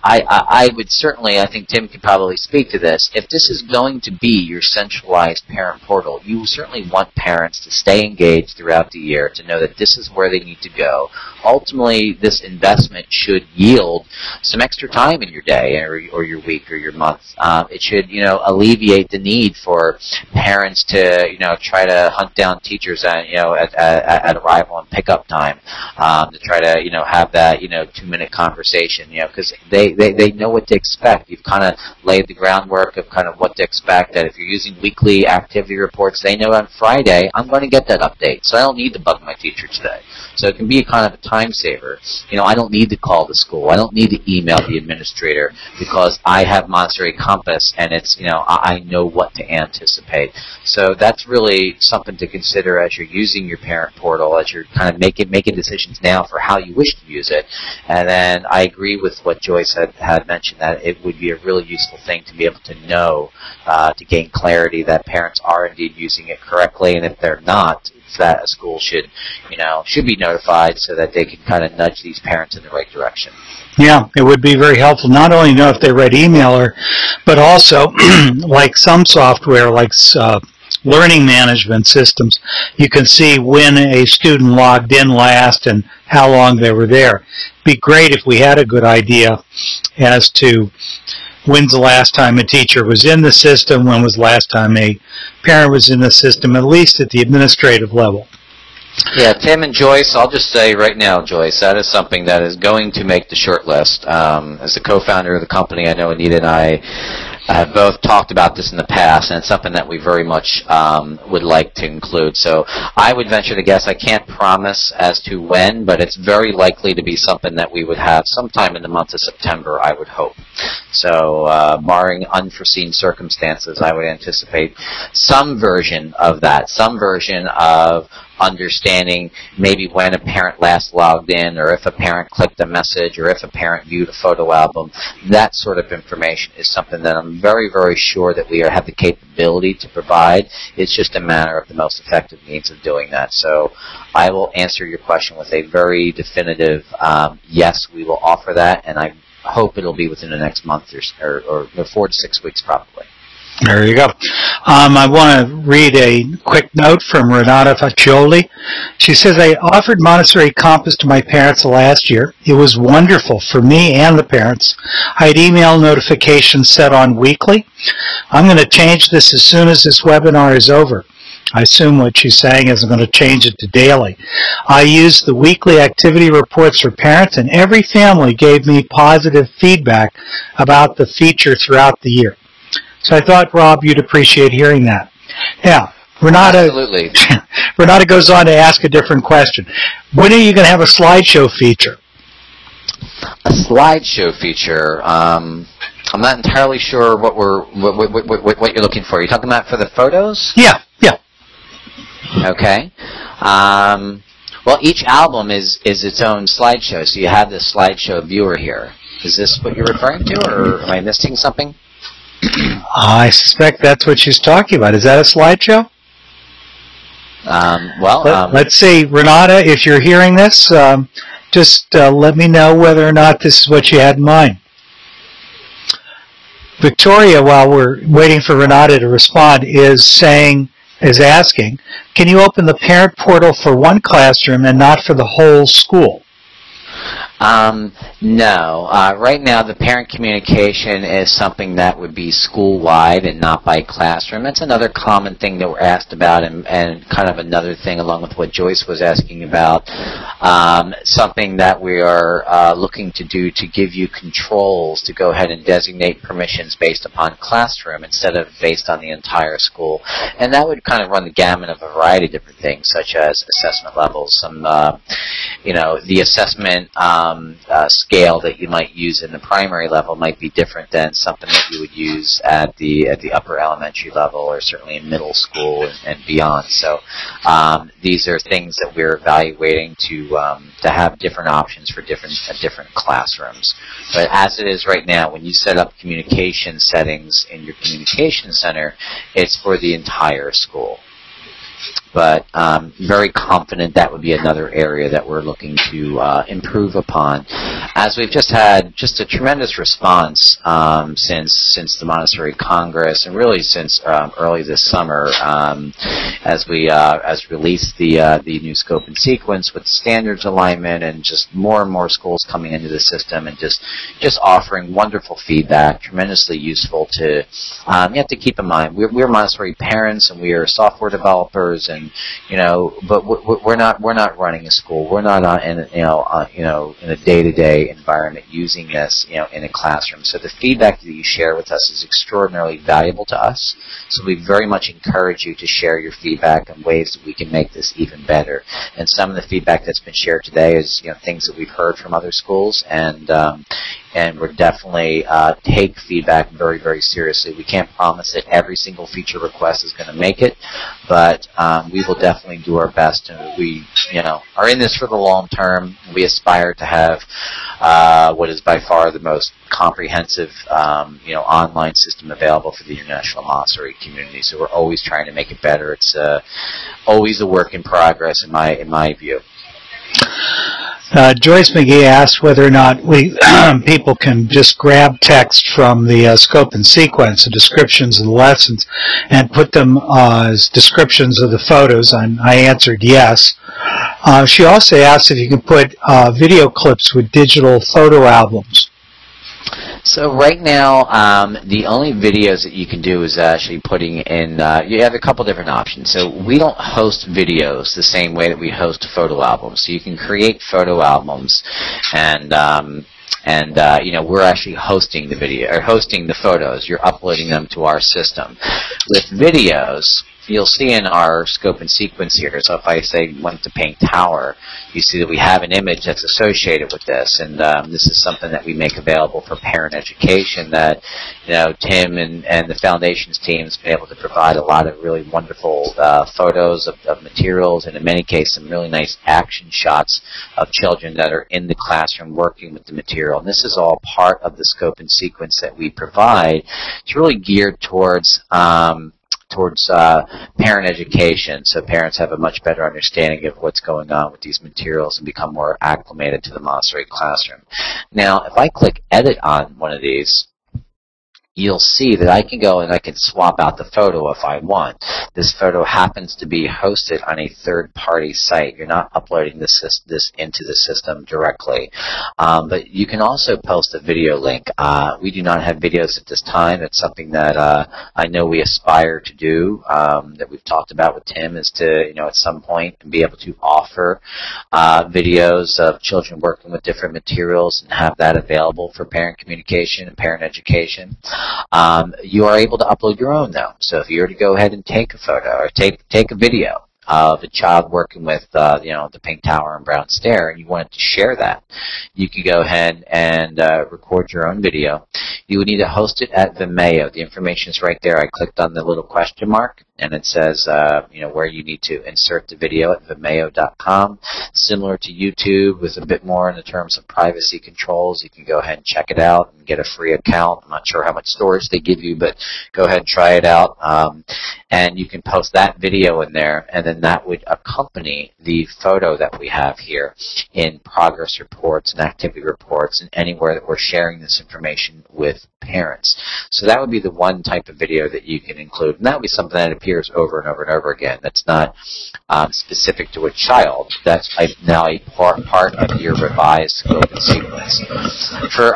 I would certainly, I think Tim could probably speak to this, if this is going to be your centralized parent portal, you certainly want parents to stay engaged throughout the year, to know that this is where they need to go. Ultimately, this investment should yield some extra time in your day or your week or your month. It should, alleviate the need for parents to, try to hunt down teachers at arrival and pickup time, to try to, have that, 2-minute conversation, because they know what to expect. You've kind of laid the groundwork of kind of what to expect, that if you're using weekly activity reports, they know on Friday, I'm going to get that update, so I don't need to bug my teacher today. So it can be a kind of a time saver. I don't need to call the school. I don't need to email the administrator, because I have Montessori Compass, and it's, I know what to anticipate. So that's really something to consider as you're using your parent portal, as you're kind of making decisions now for how you wish to use it. And then I agree with what Joyce had mentioned, that it would be a really useful thing to be able to know, to gain clarity that parents are indeed using it correctly, and if they're not, that a school should be notified so that they can kind of nudge these parents in the right direction. Yeah, it would be very helpful not only to know if they read emailer, but also like some software, like learning management systems, you can see when a student logged in last and how long they were there. It'd be great if we had a good idea as to when's the last time a teacher was in the system, when was the last time a parent was in the system, at least at the administrative level. Yeah, Tim and Joyce, I'll just say right now, Joyce, that is something that is going to make the short list. As the co-founder of the company, I know Anita and I have both talked about this in the past, and it's something that we very much would like to include. So I would venture to guess, I can't promise as to when, but it's very likely to be something that we would have sometime in the month of September, I would hope. So barring unforeseen circumstances, I would anticipate some version of that, some version of understanding maybe when a parent last logged in, or if a parent clicked a message, or if a parent viewed a photo album. That sort of information is something that I'm very, very sure that we have the capability to provide. It's just a matter of the most effective means of doing that. So I will answer your question with a very definitive yes, we will offer that, and I hope it'll be within the next month or 4 to 6 weeks probably. There you go. I want to read a quick note from Renata Faccioli. She says, I offered Montessori Compass to my parents last year. It was wonderful for me and the parents. I had email notifications set on weekly. I'm going to change this as soon as this webinar is over. I assume what she's saying is I'm going to change it to daily. I used the weekly activity reports for parents, and every family gave me positive feedback about the feature throughout the year. So I thought, Rob, you'd appreciate hearing that. Now, Renata, absolutely. Renata goes on to ask a different question. When are you going to have a slideshow feature? A slideshow feature. I'm not entirely sure what you're looking for. Are you talking about for the photos? Yeah. Okay. Well, each album is its own slideshow, so you have this slideshow viewer here. Is this what you're referring to, or am I missing something? I suspect that's what she's talking about. Is that a slideshow? Let's see, Renata, if you're hearing this, just let me know whether or not this is what you had in mind. Victoria, while we're waiting for Renata to respond, is asking, can you open the parent portal for one classroom and not for the whole school? No. Right now, the parent communication is something that would be school-wide and not by classroom. That's another common thing that we're asked about, and kind of another thing along with what Joyce was asking about, something that we are looking to do to give you controls to go ahead and designate permissions based upon classroom instead of based on the entire school. And that would kind of run the gamut of a variety of different things, such as assessment levels, some, the assessment scale that you might use in the primary level might be different than something that you would use at the upper elementary level, or certainly in middle school and beyond. So these are things that we're evaluating to have different options for different classrooms. But as it is right now, when you set up communication settings in your communication center, it's for the entire school. But very confident that would be another area that we're looking to improve upon. As we've just had a tremendous response since the Montessori Congress, and really since early this summer, as we released the new scope and sequence with standards alignment, and just more and more schools coming into the system and just offering wonderful feedback, tremendously useful to. You have to keep in mind we're Montessori parents and we are software developers, and but we're not running a school. We're not in a day-to-day environment using this in a classroom. So the feedback that you share with us is extraordinarily valuable to us. So we very much encourage you to share your feedback and ways that we can make this even better. And some of the feedback that's been shared today is things that we've heard from other schools, and we're definitely take feedback very, very seriously. We can't promise that every single feature request is going to make it, but we will definitely do our best. And we, are in this for the long term. We aspire to have what is by far the most comprehensive, online system available for the international Montessori community. So we're always trying to make it better. It's always a work in progress, in my view. Joyce McGee asked whether or not people can just grab text from the scope and sequence, the descriptions of the lessons, and put them as descriptions of the photos. And I answered yes. She also asked if you can put video clips with digital photo albums. So right now, the only videos that you can do is actually putting in, you have a couple different options. So we don't host videos the same way that we host photo albums. So you can create photo albums, and we're actually hosting the video, or hosting the photos. You're uploading them to our system. With videos, you'll see in our scope and sequence here, so if I say went to Paint Tower, you see that we have an image that's associated with this, and this is something that we make available for parent education that, Tim and the Foundations team has been able to provide a lot of really wonderful photos of materials, and in many cases some really nice action shots of children that are in the classroom working with the material. And this is all part of the scope and sequence that we provide. It's really geared towards parent education, so parents have a much better understanding of what's going on with these materials and become more acclimated to the Montessori classroom. Now, if I click Edit on one of these, you'll see that I can go and I can swap out the photo if I want. This photo happens to be hosted on a third-party site. You're not uploading this into the system directly. But you can also post a video link. We do not have videos at this time. It's something that I know we aspire to do, that we've talked about with Tim, is to, at some point be able to offer videos of children working with different materials and have that available for parent communication and parent education. You are able to upload your own, though. So if you were to go ahead and take a photo or take a video of a child working with the Pink Tower and Brown Stair, and you wanted to share that, you could go ahead and record your own video. You would need to host it at Vimeo. The information is right there. I clicked on the little question mark, and it says where you need to insert the video at Vimeo.com. Similar to YouTube, with a bit more in the terms of privacy controls. You can go ahead and check it out and get a free account. I'm not sure how much storage they give you, but go ahead and try it out. And you can post that video in there, and then that would accompany the photo that we have here in progress reports and activity reports, and anywhere that we're sharing this information with parents. So that would be the one type of video that you can include, and that would be something that appears over and over and over again. That's not specific to a child. That's now a part of your revised scope and sequence. For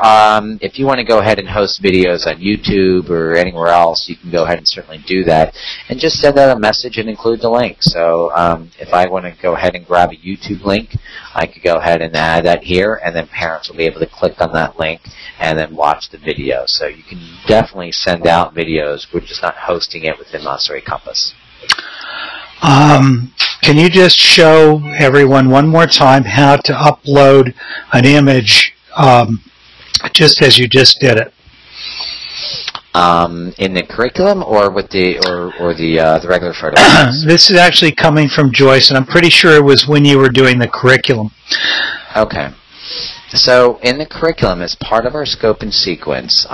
if you want to go ahead and host videos on YouTube or anywhere else, you can go ahead and certainly do that, and just send out a message and include the link. So if I want to go ahead and grab a YouTube link, I could go ahead and add that here, and then parents will be able to click on that link and then watch the video. So you can definitely send out videos. We're just not hosting it within Montessori Compass. Can you just show everyone one more time how to upload an image just as you just did it? In the curriculum, or with the the regular photos? This is actually coming from Joyce, and I'm pretty sure it was when you were doing the curriculum. Okay. So in the curriculum, as part of our scope and sequence,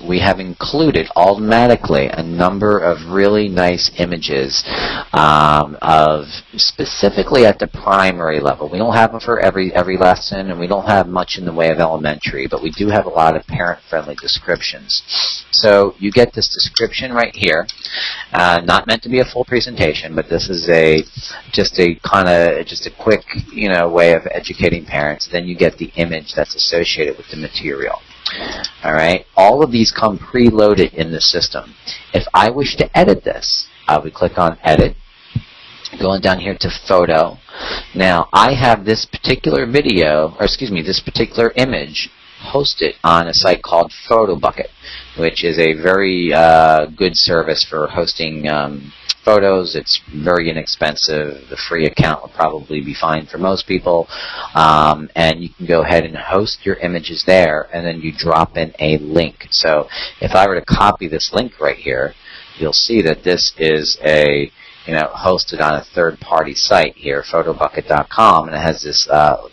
we have included automatically a number of really nice images of specifically at the primary level. We don't have them for every lesson, and we don't have much in the way of elementary, but we do have a lot of parent-friendly descriptions. So you get this description right here, not meant to be a full presentation, but this is just a quick way of educating parents. Then you get the image that's associated with the material. All right, all of these come preloaded in the system. If I wish to edit this, I would click on Edit, going down here to Photo. Now I have this particular this particular image hosted on a site called PhotoBucket, which is a very good service for hosting photos. It's very inexpensive. The free account will probably be fine for most people, and you can go ahead and host your images there, and then you drop in a link. So if I were to copy this link right here, you'll see that this is hosted on a third-party site here, photobucket.com, and it has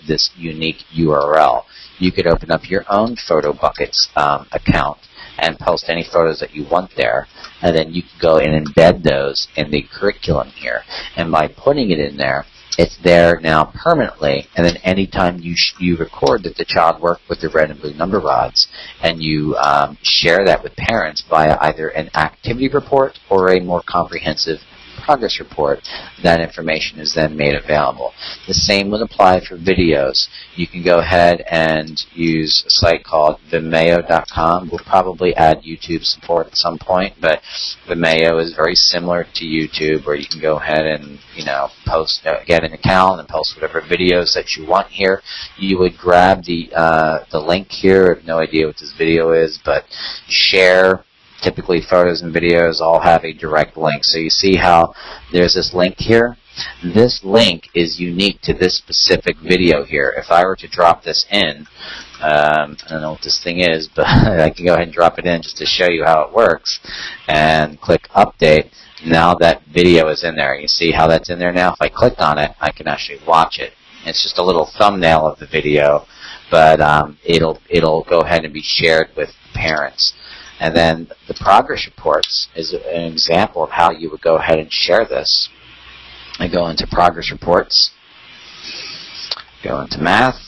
this unique URL. You could open up your own PhotoBuckets account and post any photos that you want there, and then you can go and embed those in the curriculum here. And by putting it in there, it's there now permanently, and then anytime you record that the child worked with the red and blue number rods, and you share that with parents via either an activity report or a more comprehensive progress report, that information is then made available. The same would apply for videos. You can go ahead and use a site called Vimeo.com. We'll probably add YouTube support at some point, but Vimeo is very similar to YouTube, where you can go ahead and get an account and post whatever videos that you want here. You would grab the link here. I have no idea what this video is, but share. Typically, photos and videos all have a direct link. So you see how there's this link here? This link is unique to this specific video here. If I were to drop this in, I don't know what this thing is, but I can go ahead and drop it in just to show you how it works, and click Update. Now that video is in there. You see how that's in there now? If I click on it, I can actually watch it. It's just a little thumbnail of the video, but it'll go ahead and be shared with parents. And then the progress reports is an example of how you would go ahead and share this. I go into progress reports, go into math,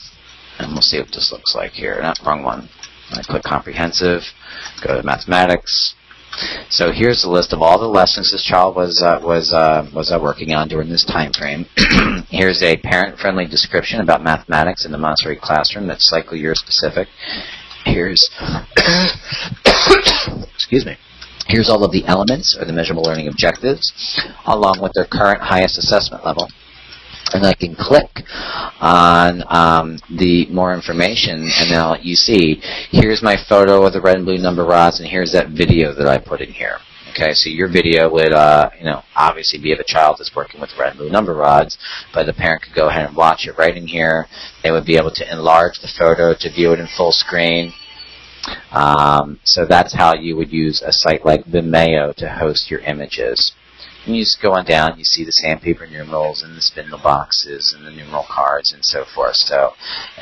and we'll see what this looks like here. Not wrong one. I click comprehensive, go to mathematics. So here's the list of all the lessons this child was working on during this time frame. Here's a parent-friendly description about mathematics in the Montessori classroom that's cycle year specific. Here's excuse me. Here's all of the elements or the measurable learning objectives, along with their current highest assessment level. And I can click on the more information, and now you see, here's my photo of the red and blue number rods, and here's that video that I put in here. Okay, so your video would, obviously be of a child that's working with red and blue number rods, but the parent could go ahead and watch it right in here. They would be able to enlarge the photo to view it in full screen. So that's how you would use a site like Vimeo to host your images. And you just go on down, you see the sandpaper numerals and the spindle boxes and the numeral cards and so forth. So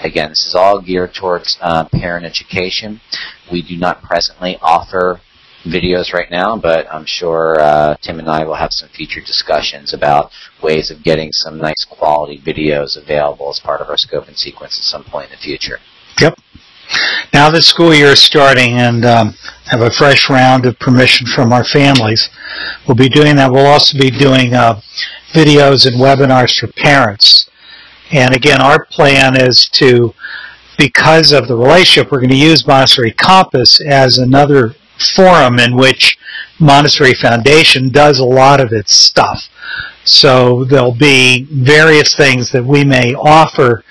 again, this is all geared towards parent education. We do not presently offer videos right now, but I'm sure Tim and I will have some future discussions about ways of getting some nice quality videos available as part of our scope and sequence at some point in the future. Yep. Now the school year is starting, and have a fresh round of permission from our families. We'll be doing that. We'll also be doing videos and webinars for parents. And again, our plan is to, because of the relationship, we're going to use Montessori Compass as another forum in which Montessori Foundation does a lot of its stuff. So there'll be various things that we may offer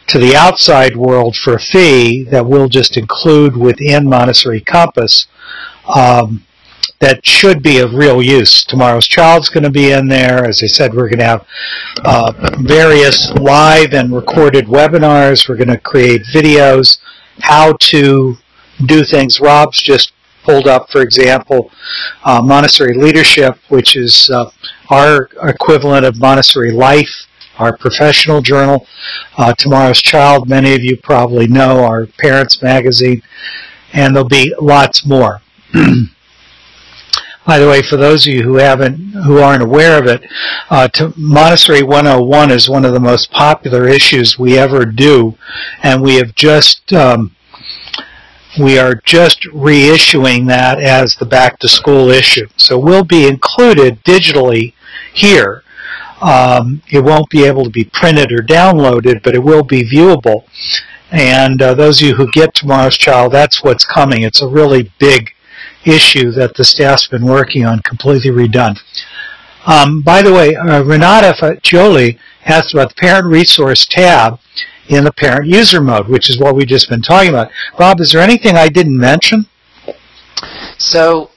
to the outside world for a fee that we'll just include within Montessori Compass that should be of real use. Tomorrow's Child's going to be in there. As I said, we're going to have various live and recorded webinars. We're going to create videos, how to do things. Rob's just pulled up, for example, Montessori Leadership, which is our equivalent of Montessori Life, our professional journal. Tomorrow's Child, many of you probably know, our parents magazine, and there'll be lots more. By the way, for those of you who aren't aware of it, Montessori 101 is one of the most popular issues we ever do, and we have just we are just reissuing that as the back-to-school issue. So we'll be included digitally here. It won't be able to be printed or downloaded, but it will be viewable. And those of you who get Tomorrow's Child, that's what's coming. It's a really big issue that the staff's been working on, completely redone. By the way, Renata Faccioli asked about the Parent Resource tab in the Parent User Mode, which is what we've just been talking about. Rob, is there anything I didn't mention? So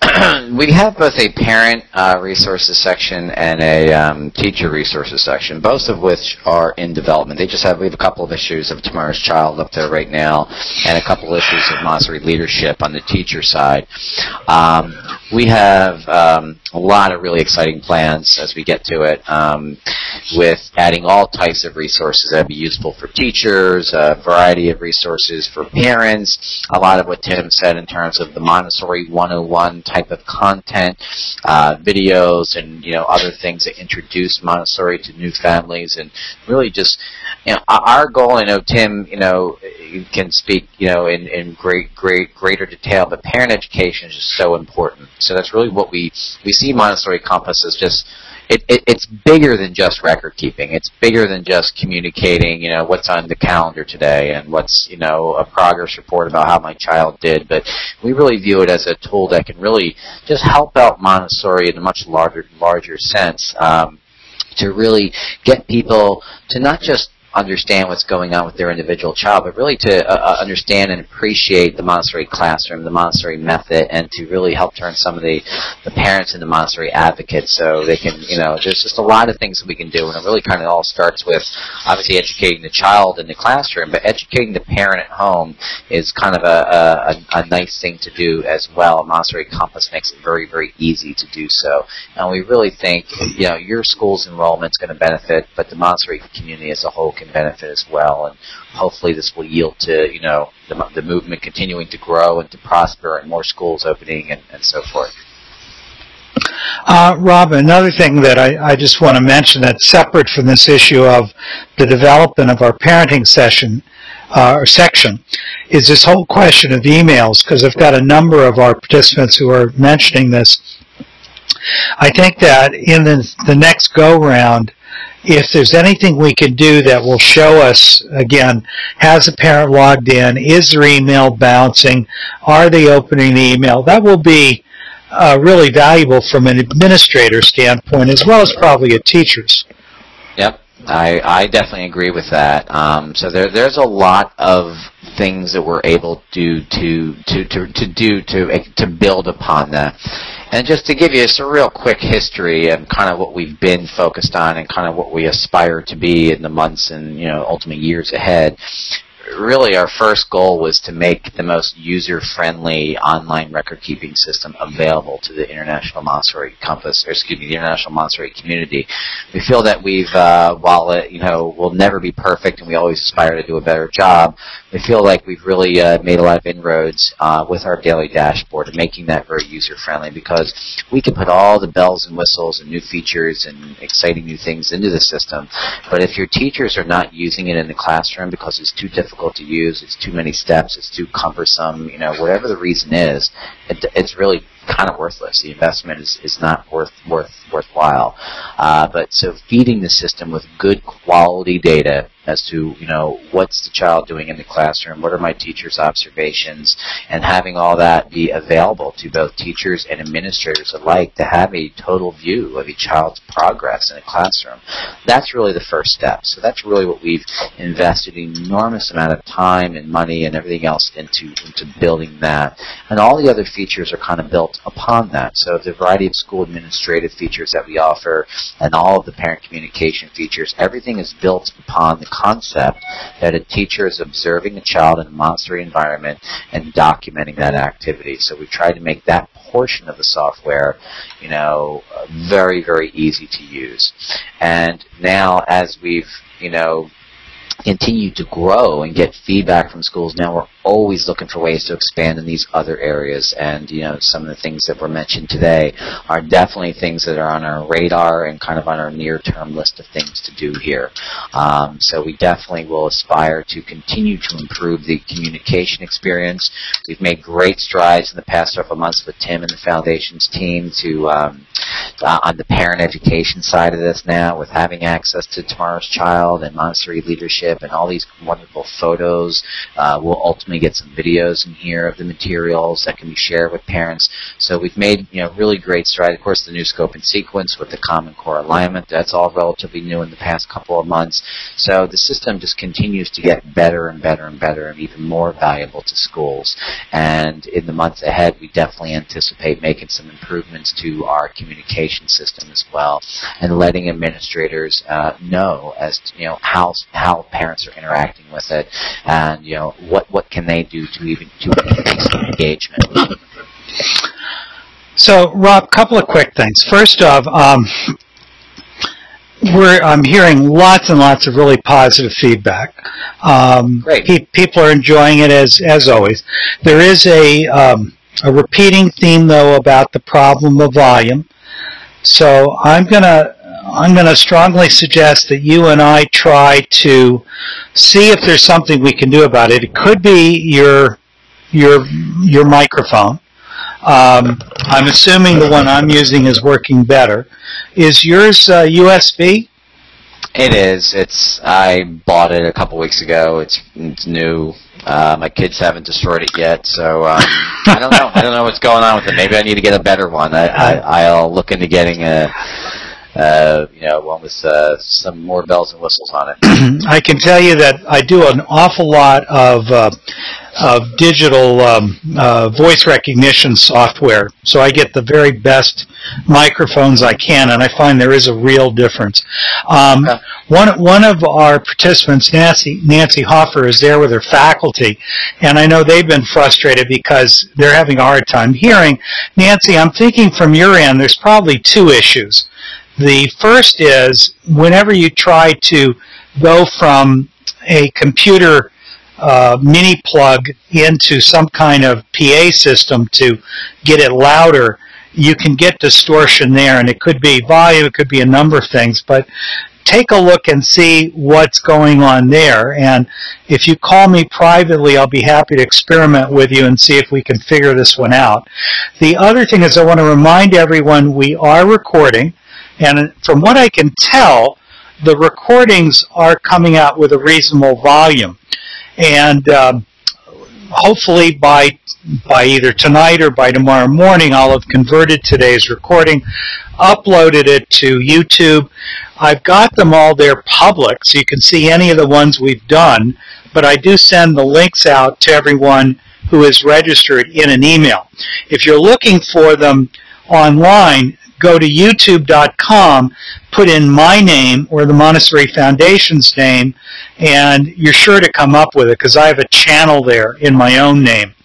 we have both a parent resources section and a teacher resources section, both of which are in development. We have a couple of issues of Tomorrow's Child up there right now, and a couple of issues of Montessori Leadership on the teacher side. We have a lot of really exciting plans as we get to it, with adding all types of resources that would be useful for teachers, a variety of resources for parents, a lot of what Tim said in terms of the Montessori 101 type of content, videos and other things that introduce Montessori to new families, and really just our goal. I know Tim can speak in greater detail, but parent education is just so important. So that's really what we see Montessori Compass as just. It's bigger than just record keeping. It's bigger than just communicating, what's on the calendar today and what's, a progress report about how my child did. But we really view it as a tool that can really just help out Montessori in a much larger sense, to really get people to not just understand what's going on with their individual child, but really to understand and appreciate the Montessori classroom, the Montessori method, and to really help turn some of the parents into Montessori advocates, so they can, there's just a lot of things that we can do, and it really kind of all starts with obviously educating the child in the classroom, but educating the parent at home is kind of a nice thing to do as well. Montessori Compass makes it very, very easy to do so, and we really think, your school's enrollment is going to benefit, but the Montessori community as a whole can benefit as well, and hopefully this will yield to the movement continuing to grow and to prosper, and more schools opening and so forth. Rob, another thing that I just want to mention that's separate from this issue of the development of our parenting session or section is this whole question of emails, because I've got a number of our participants who are mentioning this. I think that in the next go-round, if there's anything we can do that will show us, again, has a parent logged in, is their email bouncing, are they opening the email, that will be really valuable from an administrator standpoint as well as probably a teacher's. Yep, I definitely agree with that. So there's a lot of things that we're able to build upon that. And just to give you a real quick history and kind of what we've been focused on and kind of what we aspire to be in the months and ultimate years ahead, really our first goal was to make the most user-friendly online record-keeping system available to the International Montessori the International Montessori community. We feel that we've, while it will never be perfect and we always aspire to do a better job, we feel like we've really made a lot of inroads with our daily dashboard and making that very user-friendly, because we can put all the bells and whistles and new features and exciting new things into the system, but if your teachers are not using it in the classroom because it's too difficult difficult to use, it's too many steps, it's too cumbersome, whatever the reason is, it's really kind of worthless. The investment is not worthwhile. But so feeding the system with good quality data as to, what's the child doing in the classroom, what are my teachers' observations, and having all that be available to both teachers and administrators alike to have a total view of a child's progress in a classroom. That's really the first step. So that's really what we've invested an enormous amount of time and money and everything else into building that. And all the other features are kind of built upon that. So the variety of school administrative features that we offer and all of the parent communication features, everything is built upon the concept that a teacher is observing a child in a Montessori environment and documenting that activity. So we tried to make that portion of the software, very, very easy to use. And now as we've, continue to grow and get feedback from schools, now we're always looking for ways to expand in these other areas. And, some of the things that were mentioned today are definitely things that are on our radar and kind of on our near-term list of things to do here. So we definitely will aspire to continue to improve the communication experience. We've made great strides in the past several months with Tim and the Foundation's team to on the parent education side of this now, with having access to Tomorrow's Child and Montessori Leadership and all these wonderful photos. We'll ultimately get some videos in here of the materials that can be shared with parents. So we've made really great strides. Of course, the new scope and sequence with the Common Core alignment, that's all relatively new in the past couple of months. So the system just continues to get better and better and better and even more valuable to schools. And in the months ahead, we definitely anticipate making some improvements to our communication system as well, and letting administrators know as to how parents are interacting with it, and what can they do to increase engagement. So, Rob, a couple of quick things. First off, I'm hearing lots and lots of really positive feedback. Great. People are enjoying it as always. There is a repeating theme though about the problem of volume. So I'm gonna strongly suggest that you and I try to see if there's something we can do about it. It could be your microphone. I'm assuming the one I'm using is working better. Is yours USB? It is. I bought it a couple weeks ago. It's new. My kids haven't destroyed it yet, so I don't know. I don't know what's going on with it. Maybe I need to get a better one. I'll look into getting one with some more bells and whistles on it. I can tell you that I do an awful lot of digital voice recognition software, so I get the very best microphones I can, and I find there is a real difference. One of our participants, Nancy Hoffer, is there with her faculty, and I know they've been frustrated because they're having a hard time hearing. Nancy, I'm thinking from your end, there's probably two issues. The first is whenever you try to go from a computer mini plug into some kind of PA system to get it louder, you can get distortion there, and it could be volume, it could be a number of things, but take a look and see what's going on there, and if you call me privately, I'll be happy to experiment with you and see if we can figure this one out. The other thing is I want to remind everyone we are recording, and from what I can tell, the recordings are coming out with a reasonable volume. And hopefully by either tonight or by tomorrow morning, I'll have converted today's recording, uploaded it to YouTube. I've got them all there public, so you can see any of the ones we've done, but I do send the links out to everyone who is registered in an email. If you're looking for them online, go to youtube.com, put in my name or the Montessori Foundation's name, and you're sure to come up with it because I have a channel there in my own name.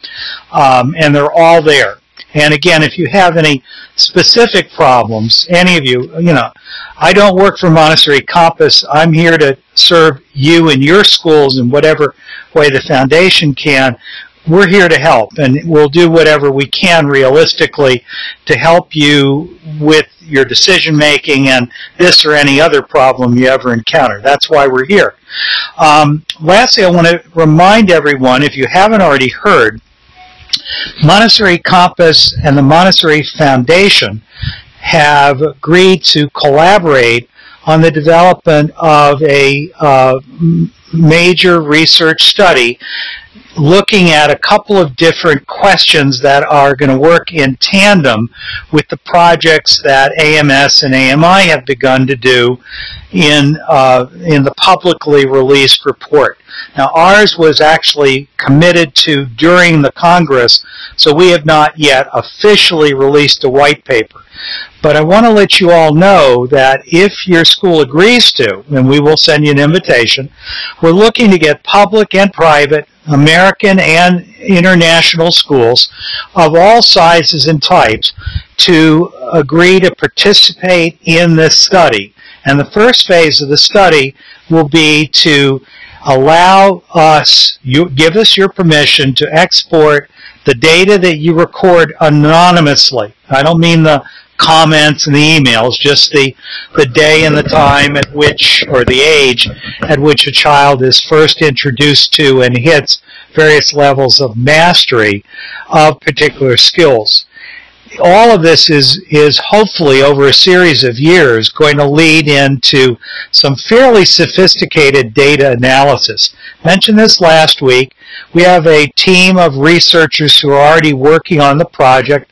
And they're all there. And again, if you have any specific problems, any of you, I don't work for Montessori Compass. I'm here to serve you and your schools in whatever way the Foundation can. we're here to help, and we'll do whatever we can realistically to help you with your decision making and this or any other problem you ever encounter. That's why we're here. Lastly, I want to remind everyone, if you haven't already heard, Montessori Compass and the Montessori Foundation have agreed to collaborate on the development of a major research study looking at a couple of different questions that are going to work in tandem with the projects that AMS and AMI have begun to do in the publicly released report. Now, ours was actually committed to during the Congress, so we have not yet officially released a white paper. But I want to let you all know that if your school agrees to, and we will send you an invitation, we're looking to get public and private, American and international schools of all sizes and types to agree to participate in this study. And the first phase of the study will be to allow us, give us your permission to export the data that you record anonymously. I don't mean the comments and the emails, just the day and the time at which, or the age at which a child is first introduced to and hits various levels of mastery of particular skills. All of this is hopefully over a series of years going to lead into some fairly sophisticated data analysis. Mentioned this last week. We have a team of researchers who are already working on the project,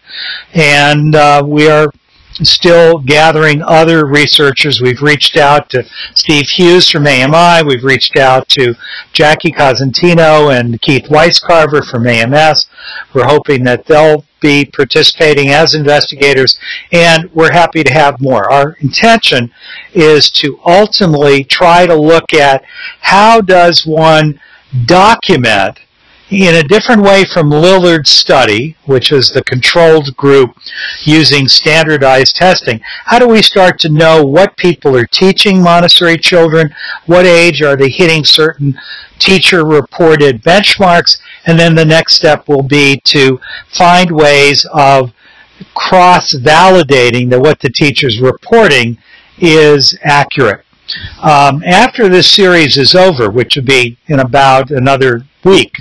and we are still gathering other researchers. We've reached out to Steve Hughes from AMI. We've reached out to Jackie Cosentino and Keith Weiscarver from AMS. We're hoping that they'll be participating as investigators, and we're happy to have more. Our intention is to ultimately try to look at how does one document in a different way from Lillard's study, which is the controlled group using standardized testing. How do we start to know what people are teaching Montessori children, what age are they hitting certain teacher-reported benchmarks, and then the next step will be to find ways of cross-validating that what the teacher's reporting is accurate. After this series is over, which will be in about another week,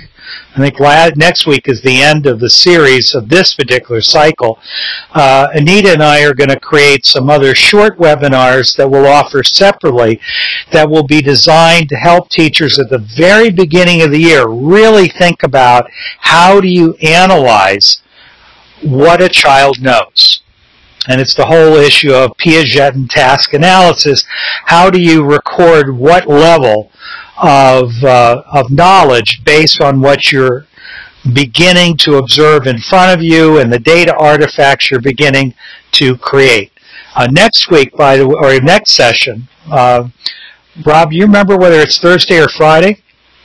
I think next week is the end of the series of this particular cycle. Anita and I are going to create some other short webinars that we'll offer separately that will be designed to help teachers at the very beginning of the year really think about how do you analyze what a child knows. And it's the whole issue of Piaget task analysis. How do you record what level of knowledge based on what you're beginning to observe in front of you and the data artifacts you're beginning to create. Next week, or next session, Rob, you remember whether it's Thursday or Friday?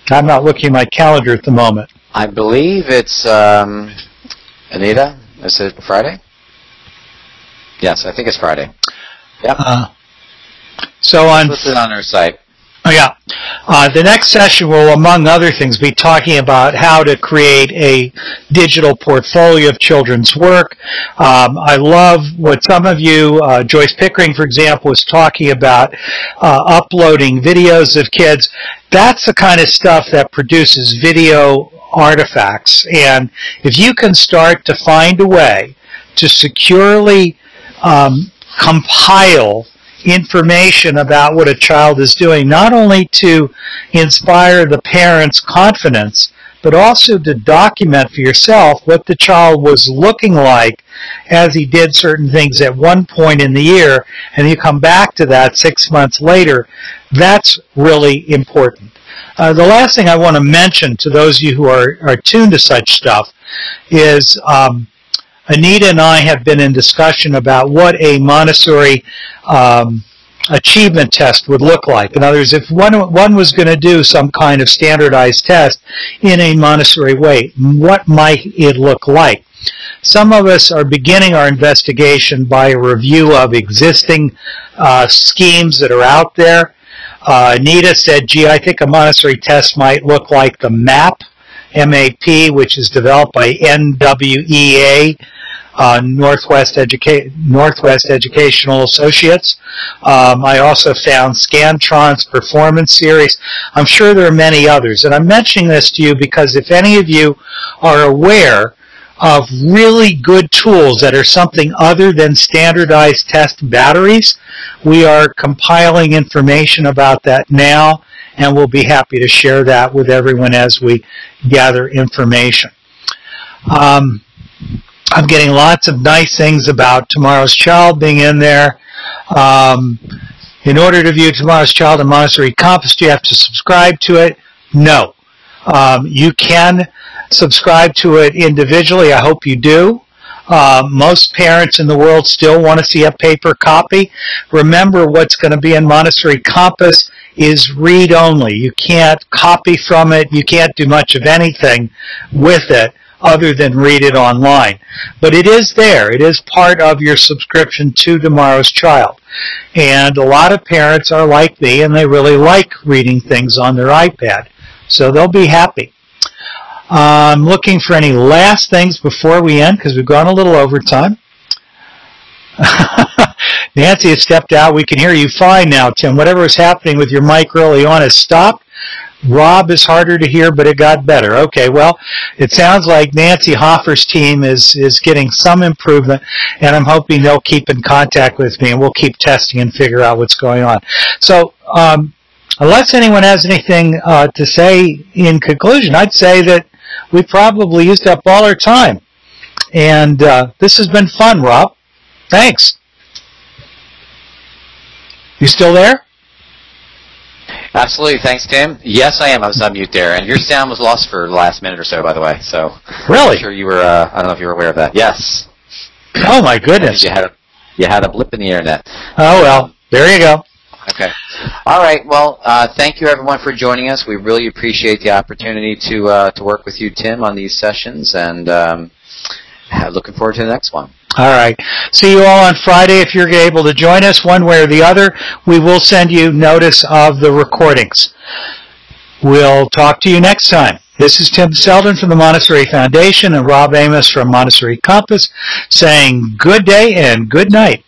I'm not looking at my calendar at the moment. I believe it's, Anita, is it Friday? Yes, I think it's Friday. Yep. So on... It's listed on our site. Oh, yeah. The next session will, among other things, be talking about how to create a digital portfolio of children's work. I love what some of you, Joyce Pickering, for example, was talking about uploading videos of kids. That's the kind of stuff that produces video artifacts. And if you can start to find a way to securely compile information about what a child is doing, not only to inspire the parent's confidence, but also to document for yourself what the child was looking like as he did certain things at one point in the year, and you come back to that 6 months later, that's really important. The last thing I want to mention to those of you who are tuned to such stuff is Anita and I have been in discussion about what a Montessori achievement test would look like. In other words, if one was going to do some kind of standardized test in a Montessori way, what might it look like? Some of us are beginning our investigation by a review of existing schemes that are out there. Anita said, gee, I think a Montessori test might look like the MAP MAP, which is developed by NWEA, Northwest Educational Associates. I also found Scantron's Performance Series. I'm sure there are many others. And I'm mentioning this to you because if any of you are aware of really good tools that are something other than standardized test batteries, we are compiling information about that now, and we'll be happy to share that with everyone as we gather information. I'm getting lots of nice things about Tomorrow's Child being in there. In order to view Tomorrow's Child and Montessori Compass, do you have to subscribe to it? No. You can subscribe to it individually. I hope you do. Most parents in the world still want to see a paper copy. Remember, what's going to be in Montessori Compass is read-only. You can't copy from it. You can't do much of anything with it other than read it online. But it is there. It is part of your subscription to Tomorrow's Child. And a lot of parents are like me, and they really like reading things on their iPad. So they'll be happy. I'm looking for any last things before we end, because we've gone a little over time. Nancy has stepped out. We can hear you fine now, Tim. Whatever is happening with your mic early on has stopped. Rob is harder to hear, but it got better. Okay, well, it sounds like Nancy Hoffer's team is getting some improvement, and I'm hoping they'll keep in contact with me, and we'll keep testing and figure out what's going on. So, unless anyone has anything to say in conclusion, I'd say that we probably used up all our time. And this has been fun, Rob. Thanks. You still there? Absolutely. Thanks, Tim. Yes, I am. I was on mute there. And your sound was lost for the last minute or so, by the way. So, really? I'm sure you were, I don't know if you were aware of that. Yes. Oh, my goodness. You had a blip in the internet. Oh, well, there you go. Okay. All right. Well, thank you, everyone, for joining us. We really appreciate the opportunity to work with you, Tim, on these sessions, and looking forward to the next one. All right. See you all on Friday if you're able to join us one way or the other. We will send you notice of the recordings. We'll talk to you next time. This is Tim Selden from the Montessori Foundation and Rob Amos from Montessori Compass saying good day and good night.